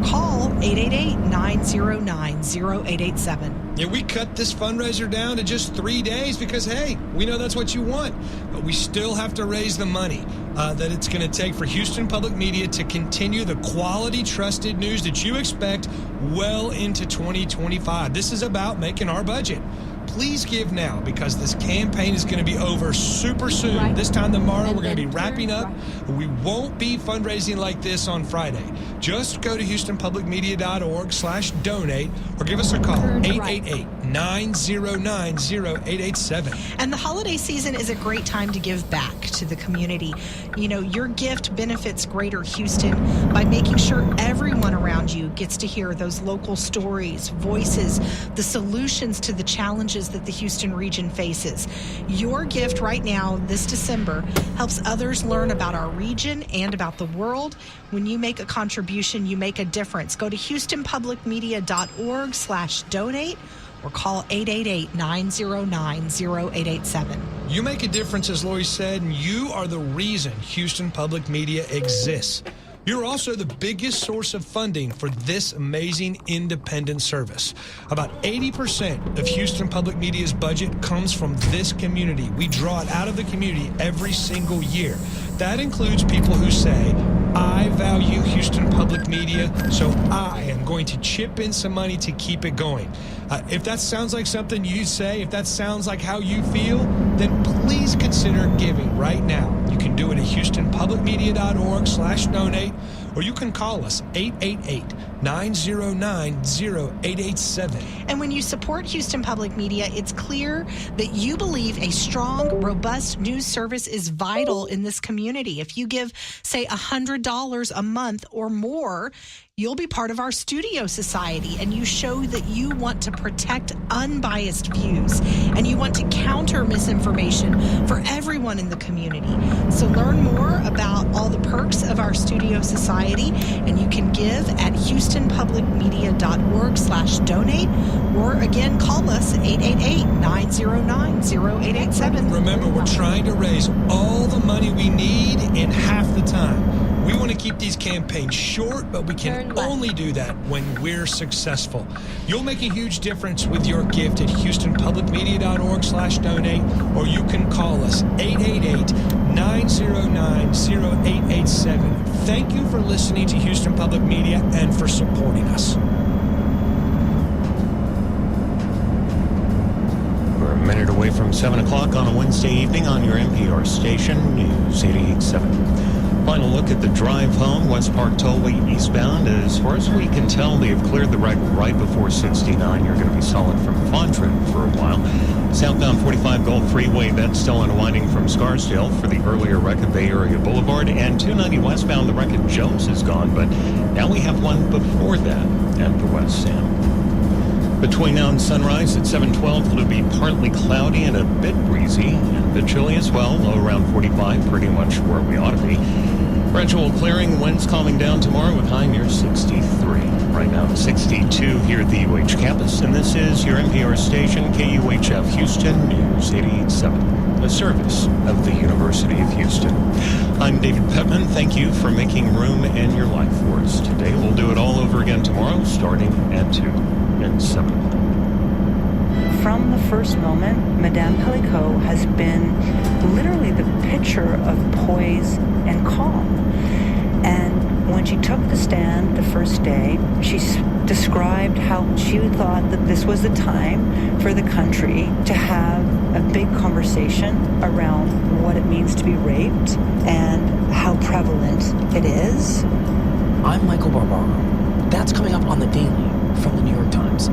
Call 888-909-0887. Yeah, we cut this fundraiser down to just 3 days because, hey, we know that's what you want. But we still have to raise the money that it's going to take for Houston Public Media to continue the quality, trusted news that you expect well into 2025. This is about making our budget. Please give now because this campaign is going to be over super soon. Right. This time tomorrow, we're going to be wrapping up. We won't be fundraising like this on Friday. Just go to HoustonPublicMedia.org/donate or give us a call, 888-909-0887. And the holiday season is a great time to give back to the community. You know, your gift benefits Greater Houston by making sure everyone around you gets to hear those local stories, voices, the solutions to the challenges that the Houston region faces. Your gift right now, this December, helps others learn about our region and about the world. When you make a contribution, you make a difference. Go to HoustonPublicMedia.org/donate or call 888-909-0887. You make a difference, as Lori said, and you are the reason Houston Public Media exists. You're also the biggest source of funding for this amazing independent service. About 80% of Houston Public Media's budget comes from this community. We draw it out of the community every single year. That includes people who say, I value Houston Public Media, so I am going to chip in some money to keep it going. If that sounds like something you say, if that sounds like how you feel, then please consider giving right now. You can do it at HoustonPublicMedia.org/donate, or you can call us 888-909-0887. And when you support Houston Public Media, it's clear that you believe a strong, robust news service is vital in this community. If you give, say, $100 a month or more, you'll be part of our studio society, and you show that you want to protect unbiased views and you want to counter misinformation for everyone in the community. So learn more about all the perks of our studio society, and you can give at HoustonPublicMedia.org/donate, or again, call us 888-909-0887. Remember, we're trying to raise all the money we need in half the time. We want to keep these campaigns short, but we can only do that when we're successful. You'll make a huge difference with your gift at HoustonPublicMedia.org/donate, or you can call us 888-909-0887. Thank you for listening to Houston Public Media and for supporting us. We're a minute away from 7 o'clock on a Wednesday evening on your NPR station, News 88.7. Final look at the drive home, West Park Tollway eastbound. As far as we can tell, they have cleared the wreck right before 69. You're going to be solid from Fontaine for a while. Southbound 45 Gulf Freeway, that's still unwinding from Scarsdale for the earlier wreck at Bay Area Boulevard. And 290 westbound, the wreck at Jones is gone, but now we have one before that at the West Sam. Between now and sunrise at 7:12, it'll be partly cloudy and a bit breezy and a bit chilly as well. Low around 45, pretty much where we ought to be. Gradual clearing, winds calming down tomorrow with high near 63. Right now, 62 here at the UH campus, and this is your NPR station, KUHF Houston News 88.7, a service of the University of Houston. I'm David Petman. Thank you for making room in your life for us today. We'll do it all over again tomorrow, starting at 2 and 7. From the first moment, Madame Pellicot has been literally the picture of poise and calm. And when she took the stand the first day, she described how she thought that this was the time for the country to have a big conversation around what it means to be raped and how prevalent it is. I'm Michael Barbaro. That's coming up on The Daily from the New York Times.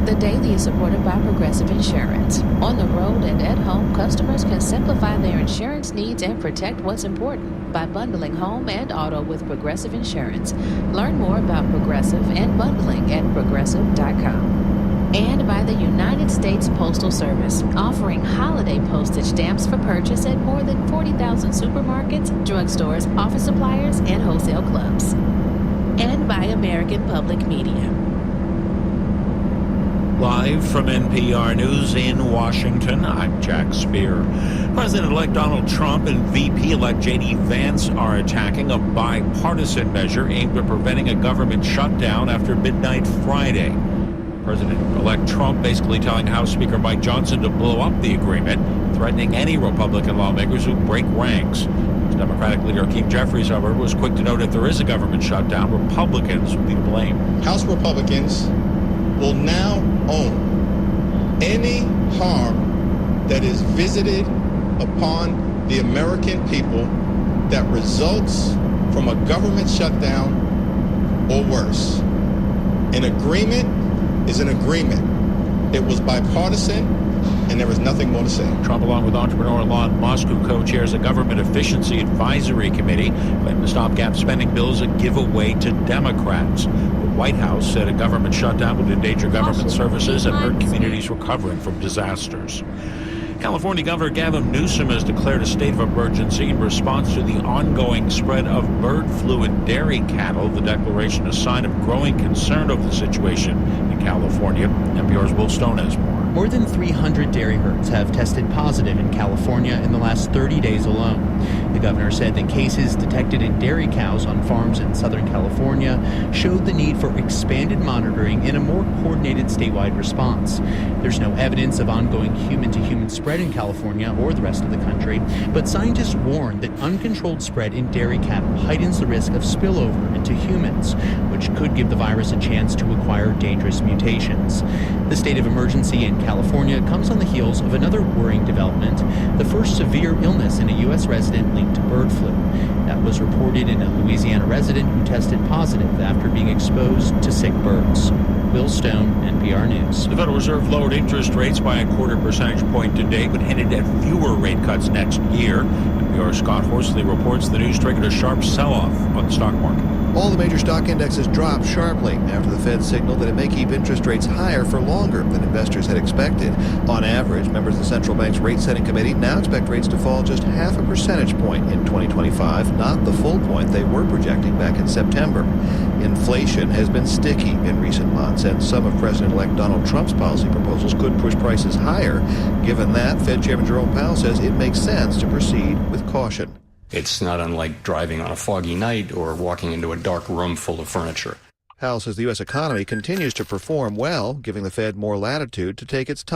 The Daily is supported by Progressive Insurance. On the road and at home, customers can simplify their insurance needs and protect what's important by bundling home and auto with Progressive Insurance. Learn more about Progressive and bundling at progressive.com. And by the United States Postal Service, offering holiday postage stamps for purchase at more than 40,000 supermarkets, drugstores, office suppliers, and wholesale clubs. And by American Public Media. Live from NPR News in Washington, I'm Jack Spear. President-elect Donald Trump and VP-elect J.D. Vance are attacking a bipartisan measure aimed at preventing a government shutdown after midnight Friday. President-elect Trump basically telling House Speaker Mike Johnson to blow up the agreement, threatening any Republican lawmakers who break ranks. Democratic leader Hakeem Jeffries, however, was quick to note if there is a government shutdown, Republicans will be to blame. House Republicans will now own any harm that is visited upon the American people that results from a government shutdown or worse. An agreement is an agreement. It was bipartisan, and there is nothing more to say. Trump, along with entrepreneur Elon Musk, who co-chairs a government efficiency advisory committee, claimed the stopgap spending bill is a giveaway to Democrats. The White House said a government shutdown would endanger government services and hurt communities recovering from disasters. California Governor Gavin Newsom has declared a state of emergency in response to the ongoing spread of bird flu in dairy cattle. The declaration is a sign of growing concern over the situation in California. NPR's Will Stone has more. More than 300 dairy herds have tested positive in California in the last 30 days alone. The governor said that cases detected in dairy cows on farms in Southern California showed the need for expanded monitoring and a more coordinated statewide response. There's no evidence of ongoing human-to-human spread in California or the rest of the country, but scientists warn that uncontrolled spread in dairy cattle heightens the risk of spillover into humans, which could give the virus a chance to acquire dangerous mutations. The state of emergency in California comes on the heels of another worrying development, the first severe illness in a U.S. resident linked to bird flu. That was reported in a Louisiana resident who tested positive after being exposed to sick birds. Will Stone, NPR News. The Federal Reserve lowered interest rates by a 0.25 percentage point today, but hinted at fewer rate cuts next year. NPR's Scott Horsley reports the news triggered a sharp sell-off on the stock market. All the major stock indexes dropped sharply after the Fed signaled that it may keep interest rates higher for longer than investors had expected. On average, members of the central bank's rate-setting committee now expect rates to fall just 0.5 percentage point in 2025, not the full point they were projecting back in September. Inflation has been sticky in recent months, and some of President-elect Donald Trump's policy proposals could push prices higher. Given that, Fed Chairman Jerome Powell says it makes sense to proceed with caution. It's not unlike driving on a foggy night or walking into a dark room full of furniture. Powell says the U.S. economy continues to perform well, giving the Fed more latitude to take its time.